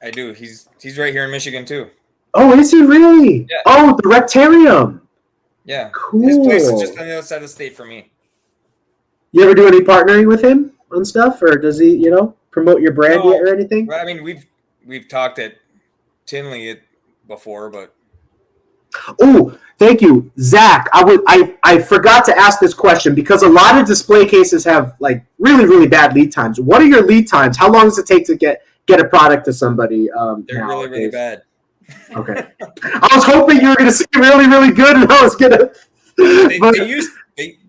I do. He's right here in Michigan too. Oh, is he really? Yeah. Oh, the Reptarium. Yeah. Cool. His place is just on the other side of the state for me. You ever do any partnering with him on stuff, or does he, promote your brand yet or anything? I mean, we've talked at Tinley before, but. Oh, thank you, Zach. I forgot to ask this question because a lot of display cases have like really, really bad lead times. What are your lead times? How long does it take to get a product to somebody? They're really, really bad. Okay. I was hoping you were going to say really, really good, and I was going to.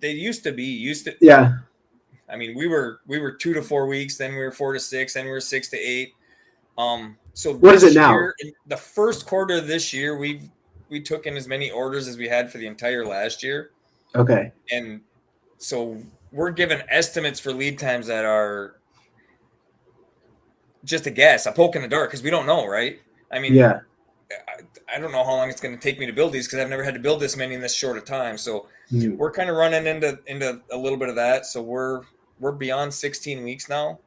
They used to be. Yeah. I mean, we were 2 to 4 weeks, then we were 4 to 6, then we were 6 to 8. So what is it now? In the first quarter of this year, we took in as many orders as we had for the entire last year. Okay. And so we're given estimates for lead times that are just a guess, a poke in the dark, because we don't know, right? I mean, yeah. I don't know how long it's going to take me to build these because I've never had to build this many in this short of time. So we're kind of running into a little bit of that. So we're beyond 16 weeks now.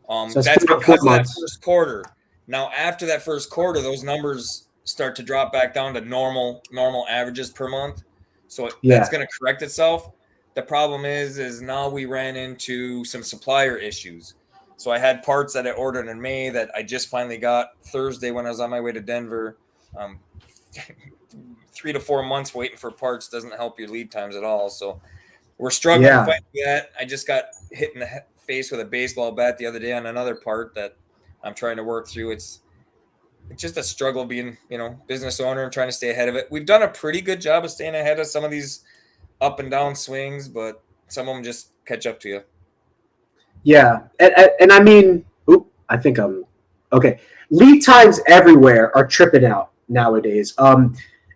So that's because of that first quarter. Now, after that first quarter, those numbers start to drop back down to normal averages per month. So that's going to correct itself. The problem is now we ran into some supplier issues. So I had parts that I ordered in May that I just finally got Thursday when I was on my way to Denver. 3 to 4 months waiting for parts doesn't help your lead times at all. So we're struggling to fight that. I just got hit in the face with a baseball bat the other day on another part that I'm trying to work through. It's just a struggle being, business owner and trying to stay ahead of it. We've done a pretty good job of staying ahead of some of these up and down swings, but some of them just catch up to you. Yeah. And I mean, I think I'm okay. Lead times everywhere are tripping out nowadays.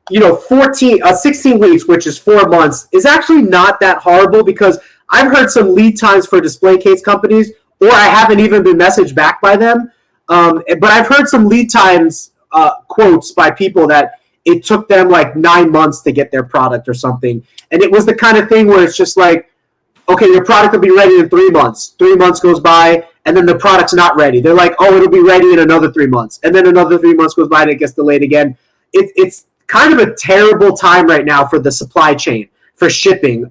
16 weeks, which is 4 months, is actually not that horrible because I've heard some lead times for display case companies, or I haven't even been messaged back by them. But I've heard some lead times quotes by people that it took them like 9 months to get their product or something. And it was the kind of thing where it's just like, okay, your product will be ready in 3 months. 3 months goes by, and then the product's not ready. They're like, oh, it'll be ready in another 3 months. And then another 3 months goes by, and it gets delayed again. It's kind of a terrible time right now for the supply chain, for shipping.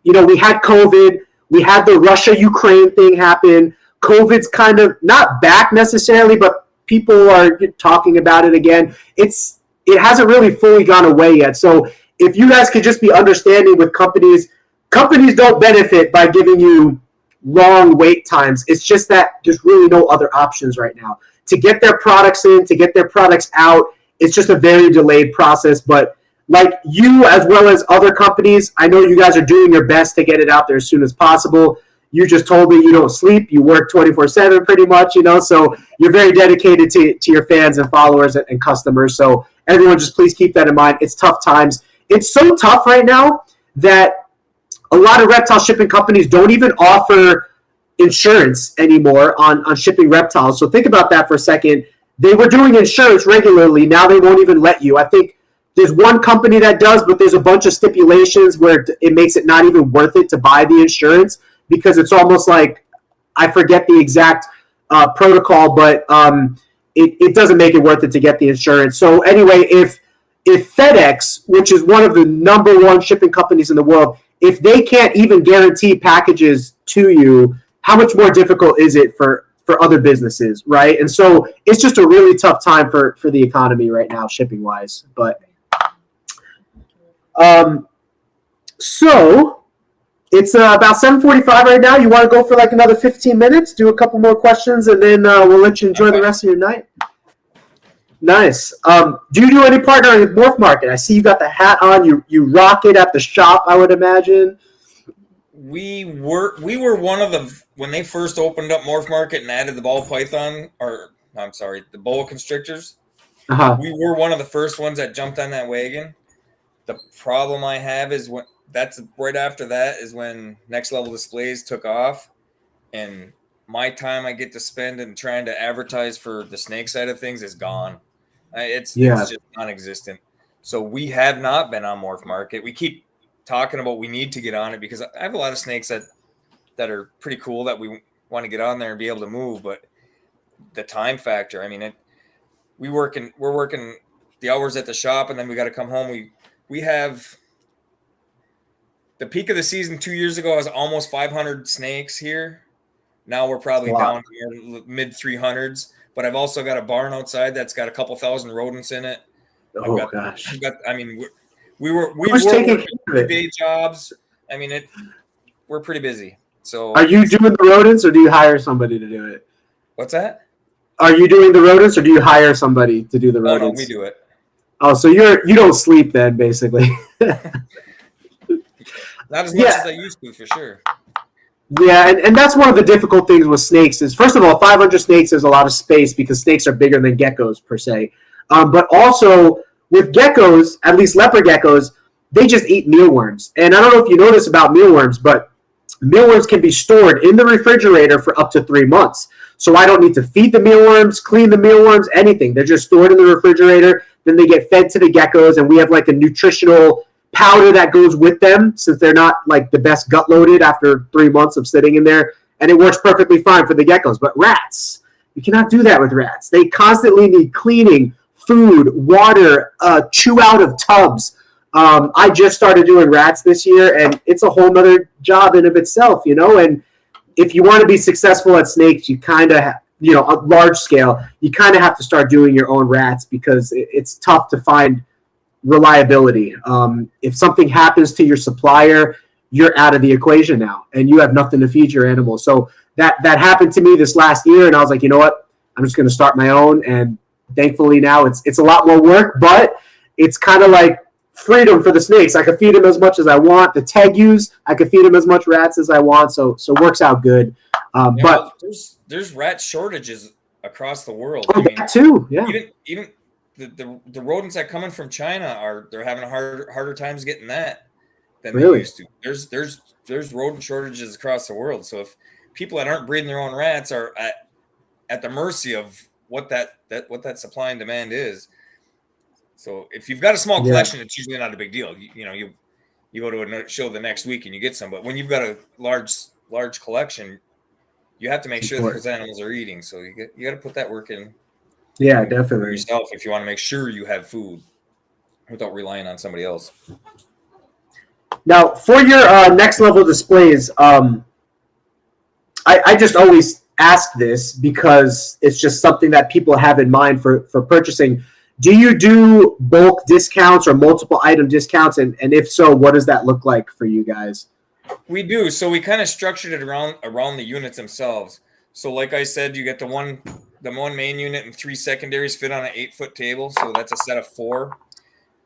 We had COVID. We had the Russia-Ukraine thing happen. COVID's kind of not back necessarily, but people are talking about it again. It hasn't really fully gone away yet. So if you guys could just be understanding with companies don't benefit by giving you long wait times. It's just that there's really no other options right now. To get their products in, to get their products out, it's just a very delayed process. But like you, as well as other companies, I know you guys are doing your best to get it out there as soon as possible. You just told me you don't sleep. You work 24/7 pretty much, so you're very dedicated to your fans and followers and customers. So everyone, just please keep that in mind. It's tough times. It's so tough right now that a lot of reptile shipping companies don't even offer insurance anymore on shipping reptiles. So think about that for a second. They were doing insurance regularly. Now they won't even let you. I think there's one company that does, but there's a bunch of stipulations where it makes it not even worth it to buy the insurance, because it's almost like, I forget the exact protocol, but it doesn't make it worth it to get the insurance. So anyway, if FedEx, which is one of the number one shipping companies in the world, if they can't even guarantee packages to you, how much more difficult is it for other businesses, right? And so it's just a really tough time for the economy right now, shipping wise. But so it's about 7:45 right now. You want to go for like another 15 minutes, do a couple more questions, and then we'll let you enjoy the rest of your night. Nice. Do you do any partnering with Morph Market? I see you got the hat on. You rock it at the shop, I would imagine. We were one of the, when they first opened up Morph Market and added the ball python, the boa constrictors. We were one of the first ones that jumped on that wagon. The problem I have is that's right after that is when Next Level Displays took off, and my time I get to spend in trying to advertise for the snake side of things is gone. It's just non-existent. So we have not been on Morph Market. We keep talking about we need to get on it because I have a lot of snakes that are pretty cool that we want to get on there and be able to move, but the time factor, I mean, we're working the hours at the shop, and then we got to come home. We have the peak of the season 2 years ago. I was almost 500 snakes here. Now we're probably down to mid 300s, but I've also got a barn outside that's got a couple thousand rodents in it. Gosh. We were working day jobs. I mean, we're pretty busy. So are you doing the rodents, or do you hire somebody to do it? What's that? Are you doing the rodents, or do you hire somebody to do the rodents? No, we do it. Oh, so you don't sleep then, basically. Not as much as I used to, for sure. Yeah, and that's one of the difficult things with snakes is, first of all, 500 snakes is a lot of space because snakes are bigger than geckos per se. But also with geckos, at least leopard geckos, they just eat mealworms. And I don't know if you know this about mealworms, but mealworms can be stored in the refrigerator for up to 3 months. So I don't need to feed the mealworms, clean the mealworms, anything. They're just stored in the refrigerator. Then they get fed to the geckos, and we have like a nutritional powder that goes with them since they're not like the best gut loaded after 3 months of sitting in there, and it works perfectly fine for the geckos. But rats, you cannot do that with rats. They constantly need cleaning, food, water, chew out of tubs. I just started doing rats this year, and it's a whole nother job in of itself, and if you want to be successful at snakes, you kind of at large scale, you kind of have to start doing your own rats because it's tough to find reliability. If something happens to your supplier, you're out of the equation now, and you have nothing to feed your animals. So that happened to me this last year, and I was like, you know what? I'm just going to start my own. And thankfully now it's a lot more work, but it's kind of like freedom for the snakes. I can feed them as much as I want. The tegus, I can feed them as much rats as I want. So it works out good. But there's rat shortages across the world. Oh, that too. Yeah. Even the rodents that come in from China they're having harder times getting that than they used to. There's rodent shortages across the world. So if people that aren't breeding their own rats are at the mercy of what that supply and demand is. So if you've got a small collection, it's usually not a big deal. You go to a show the next week and you get some. But when you've got a large collection, you have to make sure that those animals are eating. So you got to put that work in. Yeah, definitely. For yourself, if you want to make sure you have food without relying on somebody else. Now, for your next level displays, I just always ask this because it's just something that people have in mind for purchasing. Do you do bulk discounts or multiple item discounts? And if so, what does that look like for you guys? We do. So we kind of structured it around the units themselves. So like I said, you get the one main unit and 3 secondaries fit on an 8-foot table. So that's a set of 4.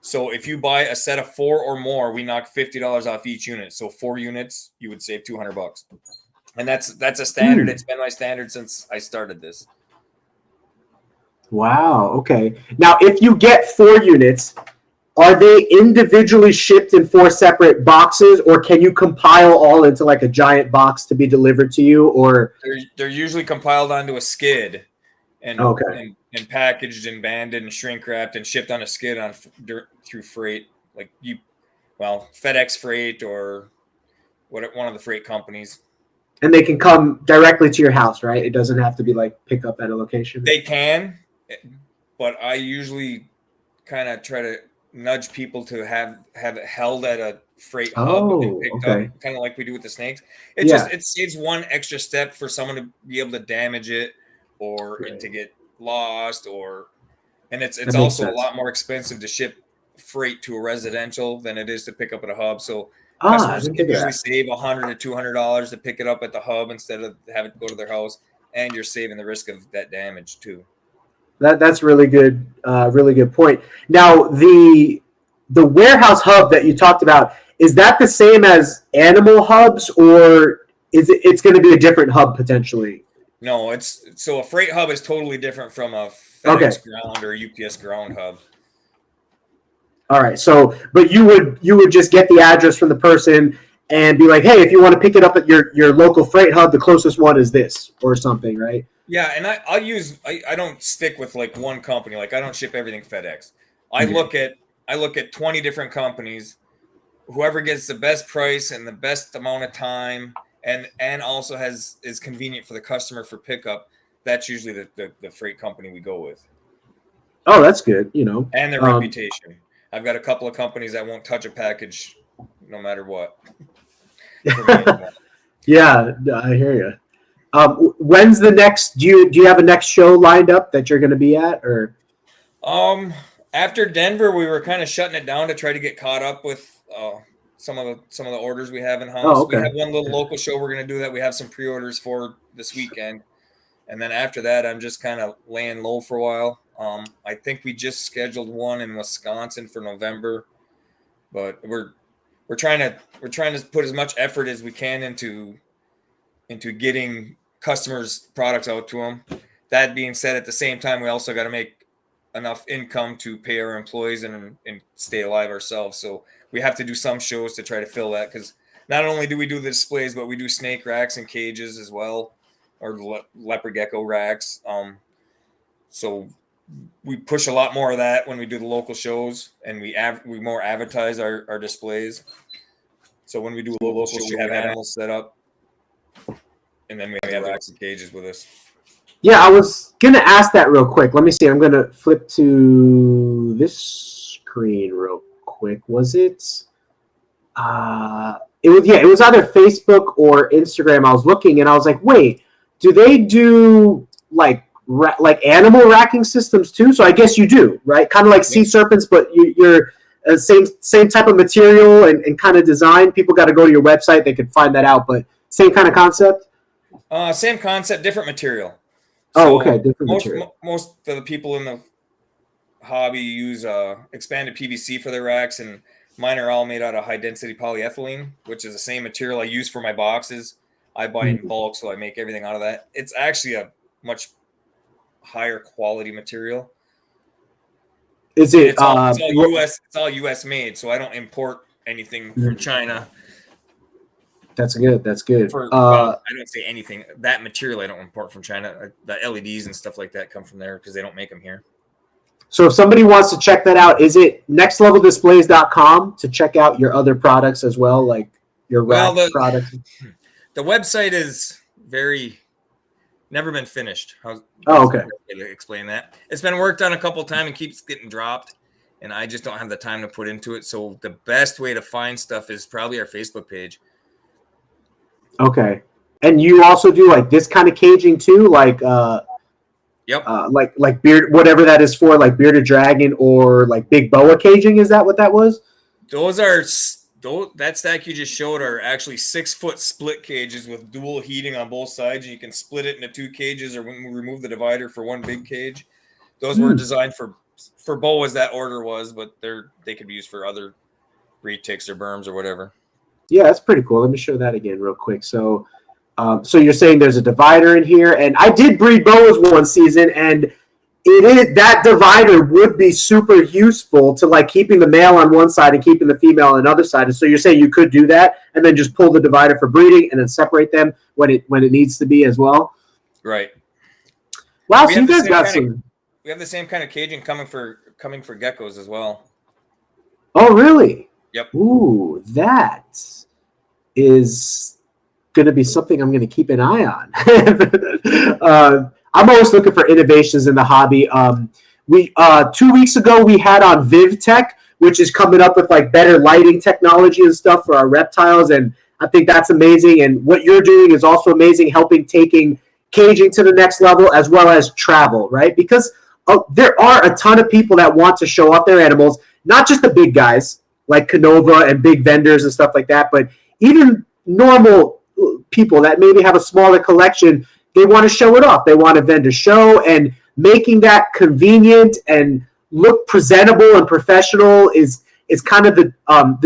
So if you buy a set of 4 or more, we knock $50 off each unit. So 4 units, you would save $200. And that's a standard. It's been my standard since I started this. Wow. Okay. Now, if you get 4 units, are they individually shipped in 4 separate boxes, or can you compile all into like a giant box to be delivered to you? Or they're usually compiled onto a skid, and and packaged and banded and shrink wrapped and shipped on a skid through freight, like FedEx Freight or one of the freight companies. And they can come directly to your house, right? It doesn't have to be like pick up at a location. They can, but I usually kind of try to nudge people to have it held at a freight hub and picked up, kind of like we do with the snakes. It saves one extra step for someone to be able to damage it or to get lost, and it's also a lot more expensive to ship freight to a residential than it is to pick up at a hub. So customers can usually save $100 to $200 to pick it up at the hub instead of having to go to their house, and you're saving the risk of that damage too. That's really good. Really good point. Now, the warehouse hub that you talked about, is that the same as animal hubs, or it's going to be a different hub potentially? No, a freight hub is totally different from a FedEx ground or UPS ground hub. All right. So, but you would just get the address from the person and be like, hey, if you want to pick it up at your local freight hub, the closest one is this or something, right? Yeah, and I don't stick with like one company. Like I don't ship everything FedEx. I look at 20 different companies. Whoever gets the best price and the best amount of time and also is convenient for the customer for pickup, that's usually the freight company we go with. Oh, that's good, And their reputation. I've got a couple of companies that won't touch a package no matter what. Yeah, I hear you. When's the next? Do you have a next show lined up that you're going to be at, or? After Denver, we were kind of shutting it down to try to get caught up with some of the orders we have in house. Oh, okay. We have one little local show we're going to do that we have some pre-orders for this weekend, and then after that, I'm just kind of laying low for a while. I think we just scheduled one in Wisconsin for November, but we're trying to put as much effort as we can into getting customers' products out to them. That being said, at the same time, we also got to make enough income to pay our employees and stay alive ourselves. So we have to do some shows to try to fill that, because not only do we do the displays, but we do snake racks and cages as well, or leopard gecko racks. So we push a lot more of that when we do the local shows, and we more advertise our displays. So when we do a local show, we have animals set up, and then we have racks and cages with us. Yeah, I was going to ask that real quick. Let me see. I'm going to flip to this screen real quick. Was it? It was either Facebook or Instagram. I was looking and I was like, wait, do they do like animal racking systems too? So I guess you do, right? Kind of like sea serpents, but you're same type of material and kind of design. People got to go to your website. They could find that out, but same kind of concept? Same concept, different material. So okay, different material. Most of the people in the hobby use expanded PVC for their racks, and mine are all made out of high-density polyethylene, which is the same material I use for my boxes. I buy in bulk, so I make everything out of that. It's actually a much higher quality material. Is it? It's all U.S. It's all U.S. made, so I don't import anything from China. That's good. I don't say anything. That material I don't import from China. The LEDs and stuff like that come from there because they don't make them here. So if somebody wants to check that out, is it nextleveldisplays.com to check out your other products as well, like your rack products? The website is never been finished. Okay. To explain that. It's been worked on a couple of times and keeps getting dropped, and I just don't have the time to put into it. So the best way to find stuff is probably our Facebook page. Okay. And you also do like this kind of caging too, like yep. Like beard, whatever that is for, like bearded dragon or like big boa caging. Is that what that was? Those are that stack you just showed are actually 6-foot split cages with dual heating on both sides, and you can split it into 2 cages or remove the divider for 1 big cage. Those were designed for bow, as that order was, but they could be used for other retics or berms or whatever. Yeah, that's pretty cool. Let me show that again real quick. So, so you're saying there's a divider in here, and I did breed boas one season, and that divider would be super useful to like keeping the male on one side and keeping the female on another side. And so you're saying you could do that and then just pull the divider for breeding and then separate them when it needs to be as well. Right. Wow, so you guys got some. We have the same kind of caging coming for geckos as well. Oh, really? Yep. Ooh, that is going to be something I'm going to keep an eye on. I'm always looking for innovations in the hobby. 2 weeks ago we had on VivTech, which is coming up with like better lighting technology and stuff for our reptiles, and I think that's amazing. And what you're doing is also amazing, helping taking caging to the next level as well as travel, right? Because there are a ton of people that want to show off their animals, not just the big guys like Canova and big vendors and stuff like that, but even normal people that maybe have a smaller collection. They want to show it off. They want a vendor show, and making that convenient and look presentable and professional is kind of the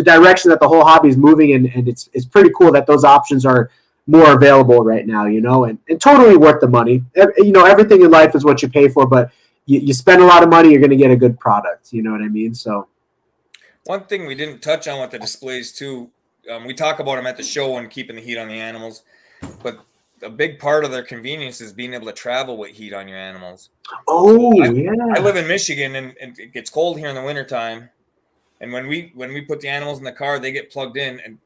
direction that the whole hobby is moving in, and it's pretty cool that those options are more available right now, and totally worth the money. Everything in life is what you pay for, but you spend a lot of money, you're going to get a good product. You know what I mean? So one thing we didn't touch on with the displays too, we talk about them at the show and keeping the heat on the animals, but a big part of their convenience is being able to travel with heat on your animals. Oh, yeah. I live in Michigan, and it gets cold here in the wintertime. And when we put the animals in the car, they get plugged in. And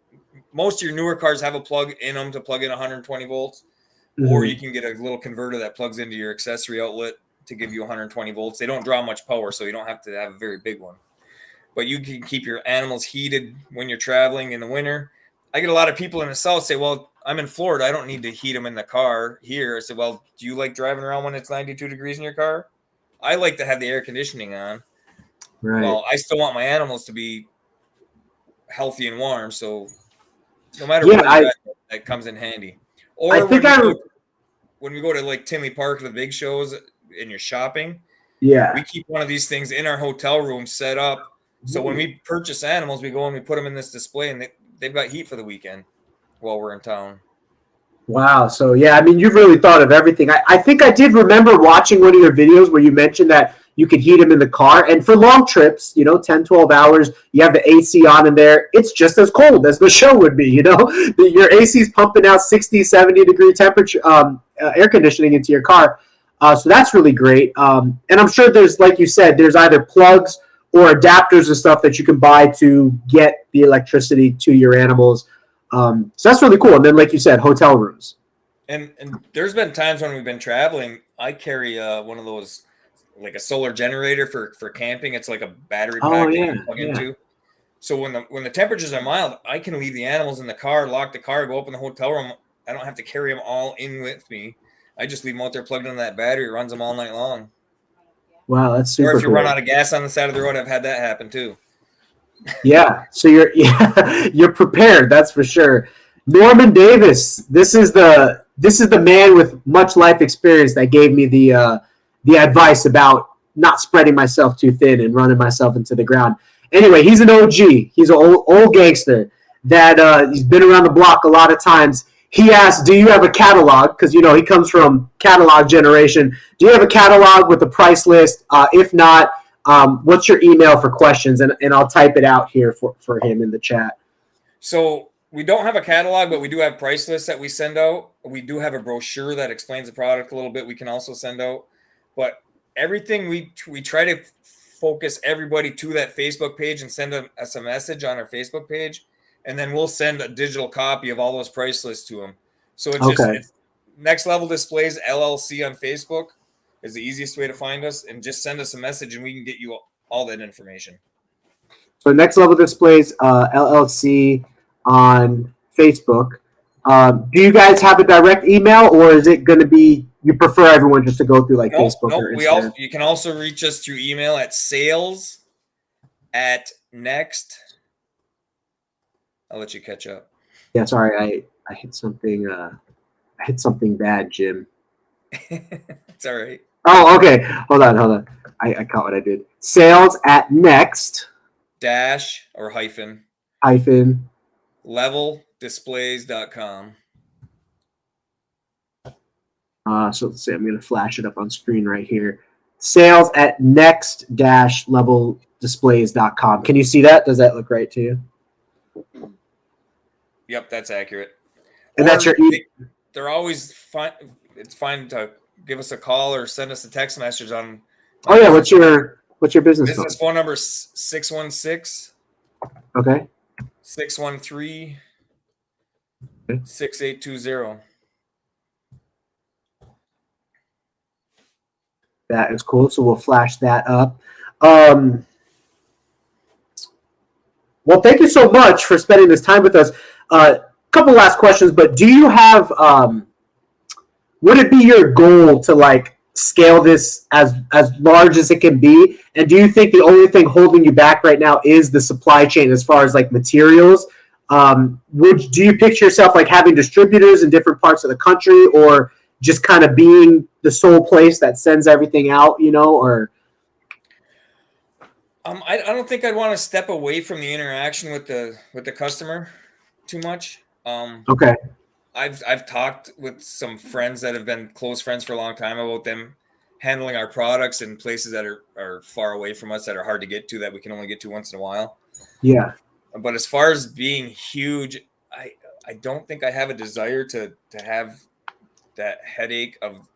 most of your newer cars have a plug in them to plug in 120 volts. Mm-hmm. Or you can get a little converter that plugs into your accessory outlet to give you 120 volts. They don't draw much power, so you don't have to have a very big one. But you can keep your animals heated when you're traveling in the winter. I get a lot of people in the South say, well, I'm in Florida. I don't need to heat them in the car here. I said, well, do you like driving around when it's 92 degrees in your car? I like to have the air conditioning on. Right. Well, I still want my animals to be healthy and warm. So no matter what, that comes in handy. Or when we go to like Tinley Park, the big shows, and you're shopping, we keep one of these things in our hotel room set up. So when we purchase animals, we go and we put them in this display, and they've got heat for the weekend while we're in town. Wow. So, yeah, I mean, you've really thought of everything. I think I did remember watching one of your videos where you mentioned that you could heat them in the car. And for long trips, 10, 12 hours, you have the AC on in there. It's just as cold as the show would be, Your AC is pumping out 60, 70-degree temperature, air conditioning into your car. So that's really great. And I'm sure there's, like you said, there's either plugs or adapters and stuff that you can buy to get the electricity to your animals. So that's really cool. And then, like you said, hotel rooms. And there's been times when we've been traveling, I carry one of those, like a solar generator for camping. It's like a battery pack that you plug into. So when the temperatures are mild, I can leave the animals in the car, lock the car, go up in the hotel room. I don't have to carry them all in with me. I just leave them out there plugged into that battery. It runs them all night long. Wow, that's super cool. Or if you run out of gas on the side of the road, I've had that happen too. Yeah, so you're prepared, that's for sure. Norman Davis, this is the man with much life experience that gave me the advice about not spreading myself too thin and running myself into the ground. Anyway, he's an OG. He's an old gangster that he's been around the block a lot of times. He asked, do you have a catalog? Because, he comes from catalog generation. Do you have a catalog with a price list? If not, what's your email for questions? And I'll type it out here for him in the chat. So we don't have a catalog, but we do have price lists that we send out. We do have a brochure that explains the product a little bit. We can also send out. But everything we try to focus everybody to that Facebook page and send us a message on our Facebook page. And then we'll send a digital copy of all those price lists to them. So it's Next Level Displays LLC on Facebook is the easiest way to find us. And just send us a message and we can get you all that information. So Next Level Displays LLC on Facebook. Do you guys have a direct email, or is it going to be you prefer everyone just to go through Facebook? No, you can also reach us through email at sales@next I'll let you catch up. Yeah, sorry, I hit something. I hit something bad, Jim. It's all right. Oh, okay. Hold on. I caught what I did. Sales at next dash or hyphen leveldisplays.com. So let's see. I'm going to flash it up on screen right here. Sales at next-leveldisplays.com. Can you see that? Does that look right to you? Yep, that's accurate. And that's your they're always fine. It's fine to give us a call or send us a text message on. Oh yeah, what's your business phone number? 616. Okay. 613. 6820. That is cool. So we'll flash that up. Well, thank you so much for spending this time with us. Couple last questions, but do you have? Would it be your goal to like scale this as large as it can be? And do you think the only thing holding you back right now is the supply chain as far as like materials? Do you picture yourself like having distributors in different parts of the country, or just kind of being the sole place that sends everything out, or? I don't think I'd want to step away from the interaction with the customer too much. Okay. I've talked with some friends that have been close friends for a long time about them handling our products in places that are far away from us, that are hard to get to, that we can only get to once in a while. Yeah. But as far as being huge, I don't think I have a desire to have that headache of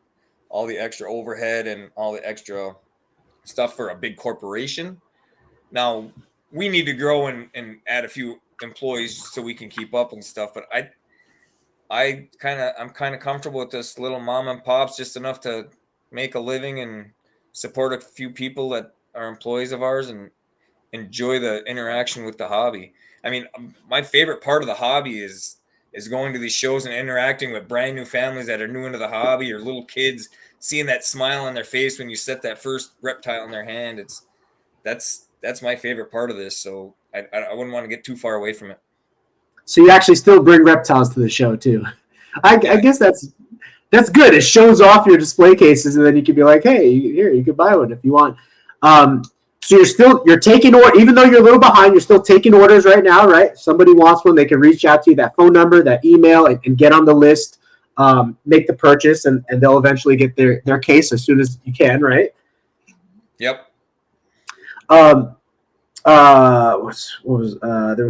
all the extra overhead and all the extra stuff for a big corporation. Now, we need to grow and add a few employees so we can keep up and stuff, but I'm kind of comfortable with this little mom and pops, just enough to make a living and support a few people that are employees of ours and enjoy the interaction with the hobby. I mean, my favorite part of the hobby is going to these shows and interacting with brand new families that are new into the hobby, or little kids, seeing that smile on their face when you set that first reptile in their hand. That's my favorite part of this. So I wouldn't want to get too far away from it. So you actually still bring reptiles to the show too. I guess that's good. It shows off your display cases, and then you can be like, hey, here, you can buy one if you want. So you're taking order, even though you're a little behind, you're still taking orders right now, right? If somebody wants one, they can reach out to you, that phone number, that email, and get on the list, make the purchase, and they'll eventually get their case as soon as you can, right? Yep. There was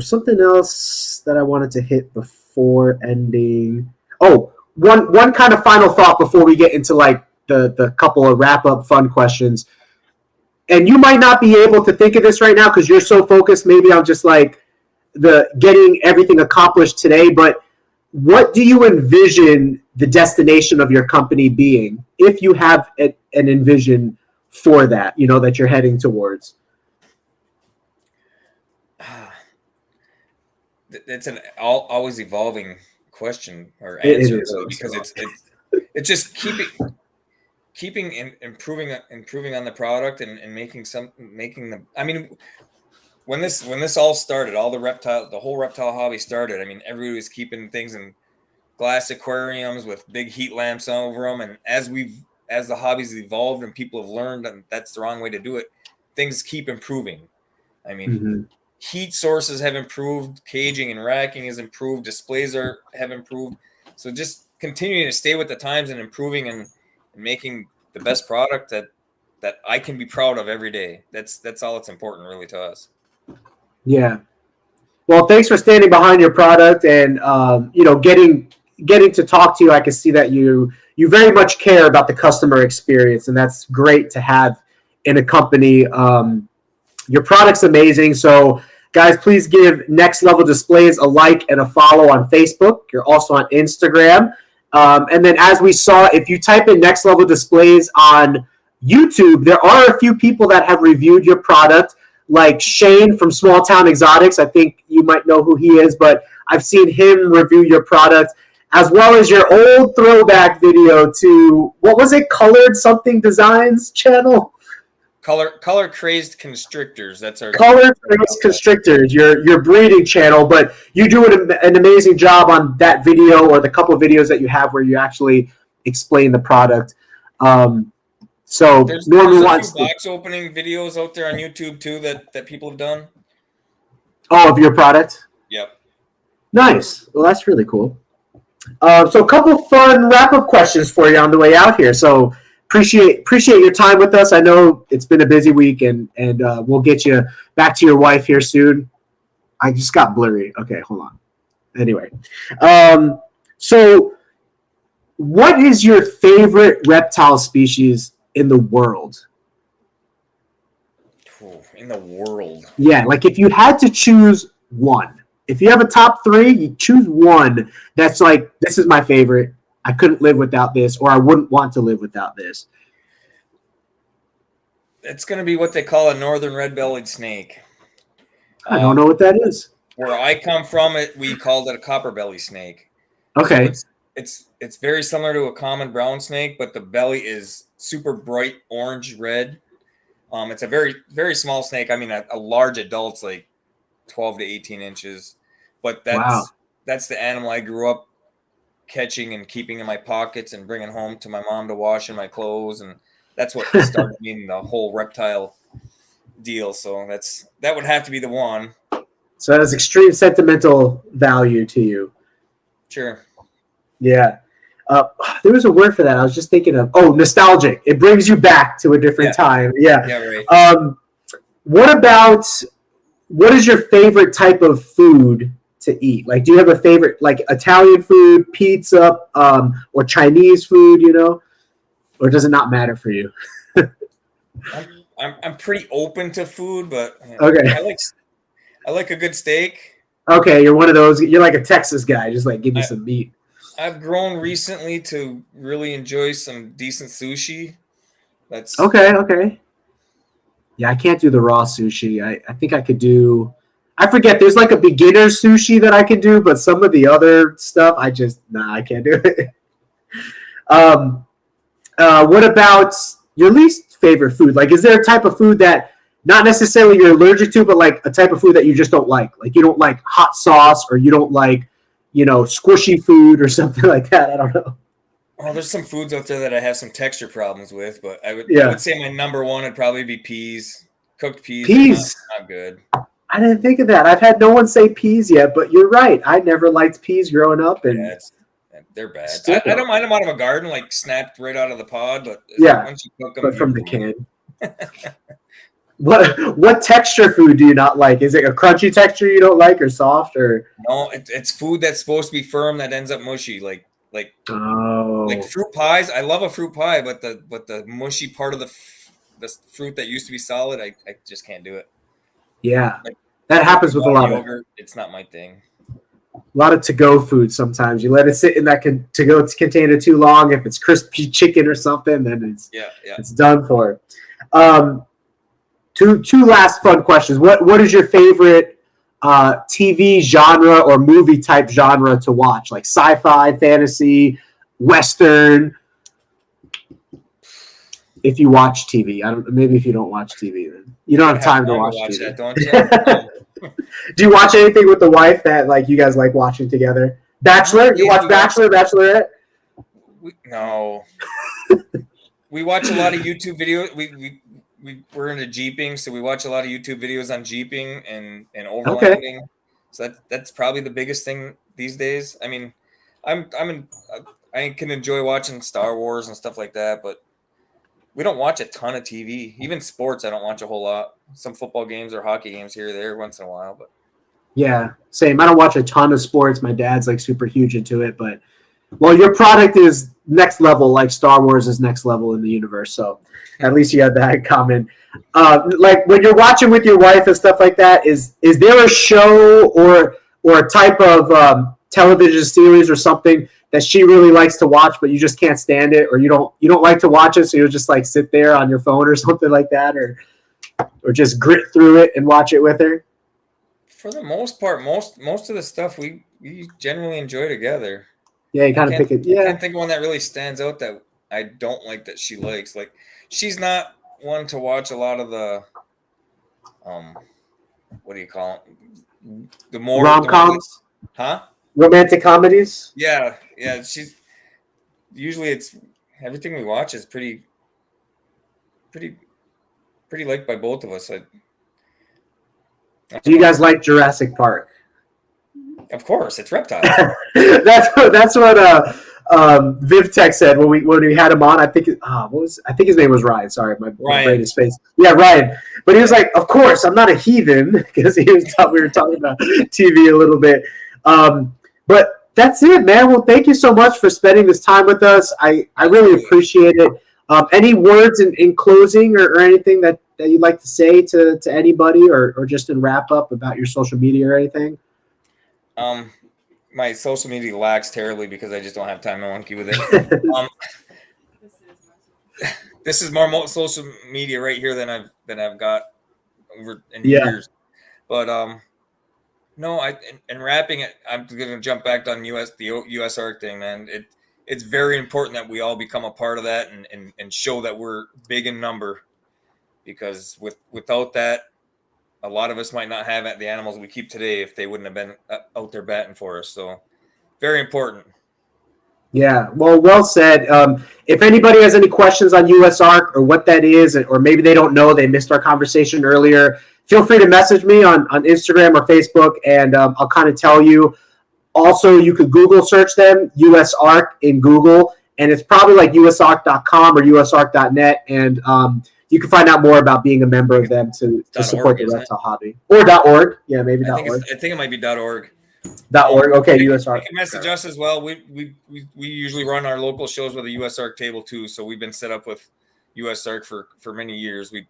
something else that I wanted to hit before ending. Oh, one kind of final thought before we get into like the couple of wrap up fun questions. And you might not be able to think of this right now because you're so focused maybe on just like the getting everything accomplished today, but what do you envision the destination of your company being, if you have an envision for that, that you're heading towards? It's an always evolving question or answer, because it's just keeping improving on the product and making them. I mean, when this all started, the whole reptile hobby started. I mean, everybody was keeping things in glass aquariums with big heat lamps over them, and as the hobby's evolved and people have learned that that's the wrong way to do it, things keep improving. I mean, heat sources have improved, caging and racking has improved, displays have improved. So just continuing to stay with the times and improving and making the best product that I can be proud of every day. That's all that's important really to us. Yeah. Well, thanks for standing behind your product and getting to talk to you. I can see that you very much care about the customer experience, and that's great to have in a company. Your product's amazing. So guys, please give Next Level Displays a like and a follow on Facebook. You're also on Instagram. And then as we saw, if you type in Next Level Displays on YouTube, there are a few people that have reviewed your product, like Shane from Small Town Exotics. I think you might know who he is, but I've seen him review your product, as well as your old throwback video to, what was it, Colored Something Designs channel? color crazed constrictors. That's our color crazed constrictors. Your breeding channel, but you do an amazing job on that video or the couple of videos that you have where you actually explain the product. So there's normally a few box opening videos out there on YouTube too that people have done. Oh, of your product? Yep. Nice. Well, that's really cool. So a couple fun wrap-up questions for you on the way out here. So appreciate your time with us. I know it's been a busy week, and we'll get you back to your wife here soon. I just got blurry. Okay, hold on. Anyway, so what is your favorite reptile species in the world? In the world? Yeah, like if you had to choose one. If you have a top 3, you choose one that's like, this is my favorite. I couldn't live without this, or I wouldn't want to live without this. It's going to be what they call a northern red-bellied snake. I don't know what that is. Where I come from, we called it a copper-belly snake. Okay. So it's very similar to a common brown snake, but the belly is super bright orange-red. It's a very, very small snake. I mean, a large adult's like 12 to 18 inches, but that's the animal I grew up catching and keeping in my pockets and bringing home to my mom to wash in my clothes, and that's what started me in the whole reptile deal. So that would have to be the one. So that has extreme sentimental value to you. Sure. Yeah. There was a word for that. I was just thinking of nostalgic. It brings you back to a different time. Yeah. Yeah. Right. What is your favorite type of food to eat? Like, do you have a favorite, like Italian food, pizza, or Chinese food, or does it not matter for you? I'm pretty open to food, but okay. I like a good steak. Okay. You're one of those, you're like a Texas guy. Just like, give me some meat. I've grown recently to really enjoy some decent sushi. That's okay. Yeah, I can't do the raw sushi. I think I could do. I forget. There's like a beginner sushi that I can do, but some of the other stuff, I can't do it. What about your least favorite food? Like, is there a type of food that not necessarily you're allergic to, but like a type of food that you just don't like? Like you don't like hot sauce, or you don't like, squishy food or something like that. I don't know. Well, there's some foods out there that I have some texture problems with, but I would say my number one would probably be peas. Cooked peas. Peas. Not good. I didn't think of that. I've had no one say peas yet, but you're right. I never liked peas growing up, and they're bad. I don't mind them out of a garden, like snapped right out of the pod, but once you cook them, but from the can. What texture food do you not like? Is it a crunchy texture you don't like, or soft, or no? It's food that's supposed to be firm that ends up mushy, like fruit pies. I love a fruit pie, but the mushy part of the fruit that used to be solid, I just can't do it. Yeah, that happens with a lot of yogurt. It's not my thing. A lot of to-go food. Sometimes you let it sit in that to-go container too long. If it's crispy chicken or something, then it's done for. Two last fun questions. What is your favorite TV genre or movie type genre to watch? Like sci-fi, fantasy, Western? If you watch TV, maybe if you don't watch TV, then you don't have time to watch TV. That, don't you? Do you watch anything with the wife that like you guys like watching together? Bachelor? You watch Bachelor, Bachelorette? No. We watch a lot of YouTube videos. We're into jeeping, so we watch a lot of YouTube videos on jeeping and overlanding. Okay. So that's probably the biggest thing these days. I mean, I can enjoy watching Star Wars and stuff like that, but we don't watch a ton of TV. Even sports, I don't watch a whole lot. Some football games or hockey games here or there once in a while, but yeah, same. I don't watch a ton of sports. My dad's like super huge into it, but your product is next level, like Star Wars is next level in the universe. So at least you have that in common. Like when you're watching with your wife and stuff like that, is there a show or a type of television series or something that she really likes to watch, but you just can't stand it, or you don't like to watch it, so you'll just like sit there on your phone or something like that, or just grit through it and watch it with her? For the most part, most of the stuff we generally enjoy together. Yeah, you kind of pick it. Yeah, I can't think of one that really stands out that I don't like that she likes. Like she's not one to watch a lot of the what do you call it? The more rom-coms, huh? Romantic comedies. Yeah. She's usually it's everything we watch is pretty liked by both of us. Do you guys like Jurassic Park? Of course, it's reptile. that's what Vivtech said when we had him on. I think his name was Ryan. Sorry, my brain is spaced. Yeah, Ryan. But he was like, "Of course, I'm not a heathen," because we were talking about TV a little bit. But that's it, man. Well, thank you so much for spending this time with us. I really appreciate it. Any words in closing or anything that you'd like to say to anybody, or just in wrap up about your social media or anything? My social media lacks terribly because I just don't have time to monkey with it. This is more social media right here than I've got over in years. But no, in wrapping it, I'm going to jump back on the US ARC thing, man. It's very important that we all become a part of that and show that we're big in number, because without that, a lot of us might not have the animals we keep today if they wouldn't have been out there batting for us. So very important. Yeah, well said. If anybody has any questions on US ARC or what that is, or maybe they don't know, they missed our conversation earlier, feel free to message me on Instagram or Facebook, and I'll kind of tell you. Also, you could Google search them, US ARC in Google, and it's probably like usarc.com or usarc.net, and you can find out more about being a member of them to support the reptile hobby. Or .org. Yeah, maybe .org. I think it might be .org. .org. Okay, US ARC. You can message us as well. We usually run our local shows with a US ARC table too, so we've been set up with US ARC for many years. We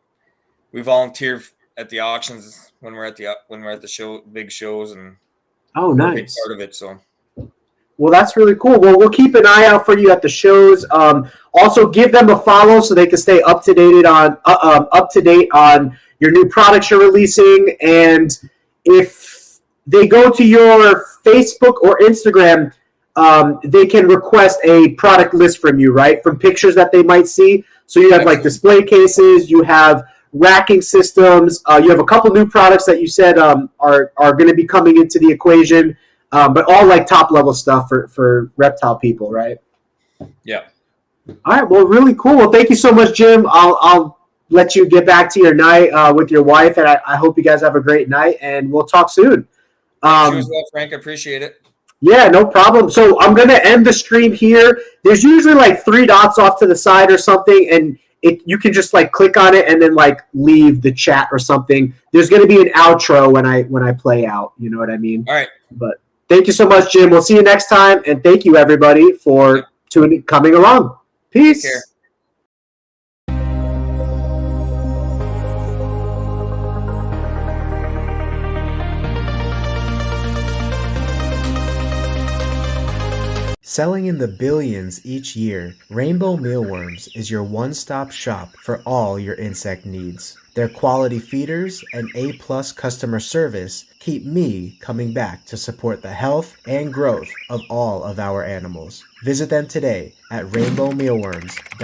volunteer at the auctions when we're at the show, big shows, and oh, nice. Part of it. So. Well, that's really cool. Well, we'll keep an eye out for you at the shows. Also, give them a follow so they can stay up to date on your new products you're releasing. And if they go to your Facebook or Instagram, they can request a product list from you, right? From pictures that they might see. So you have like display cases, you have racking systems, you have a couple new products that you said are going to be coming into the equation. But all like top level stuff for reptile people, right? Yeah. All right. Well, really cool. Well, thank you so much, Jim. I'll let you get back to your night with your wife, and I hope you guys have a great night, and we'll talk soon. You as well, Frank. I appreciate it. Yeah, no problem. So I'm going to end the stream here. There's usually like 3 dots off to the side or something, and you can just like click on it and then like leave the chat or something. There's going to be an outro when I play out. You know what I mean? All right. But thank you so much, Jim. We'll see you next time, and thank you everybody for coming along. Peace. Take care. Selling in the billions each year, Rainbow Mealworms is your one-stop shop for all your insect needs. Their quality feeders and A-plus customer service keep me coming back to support the health and growth of all of our animals. Visit them today at rainbowmealworms.com.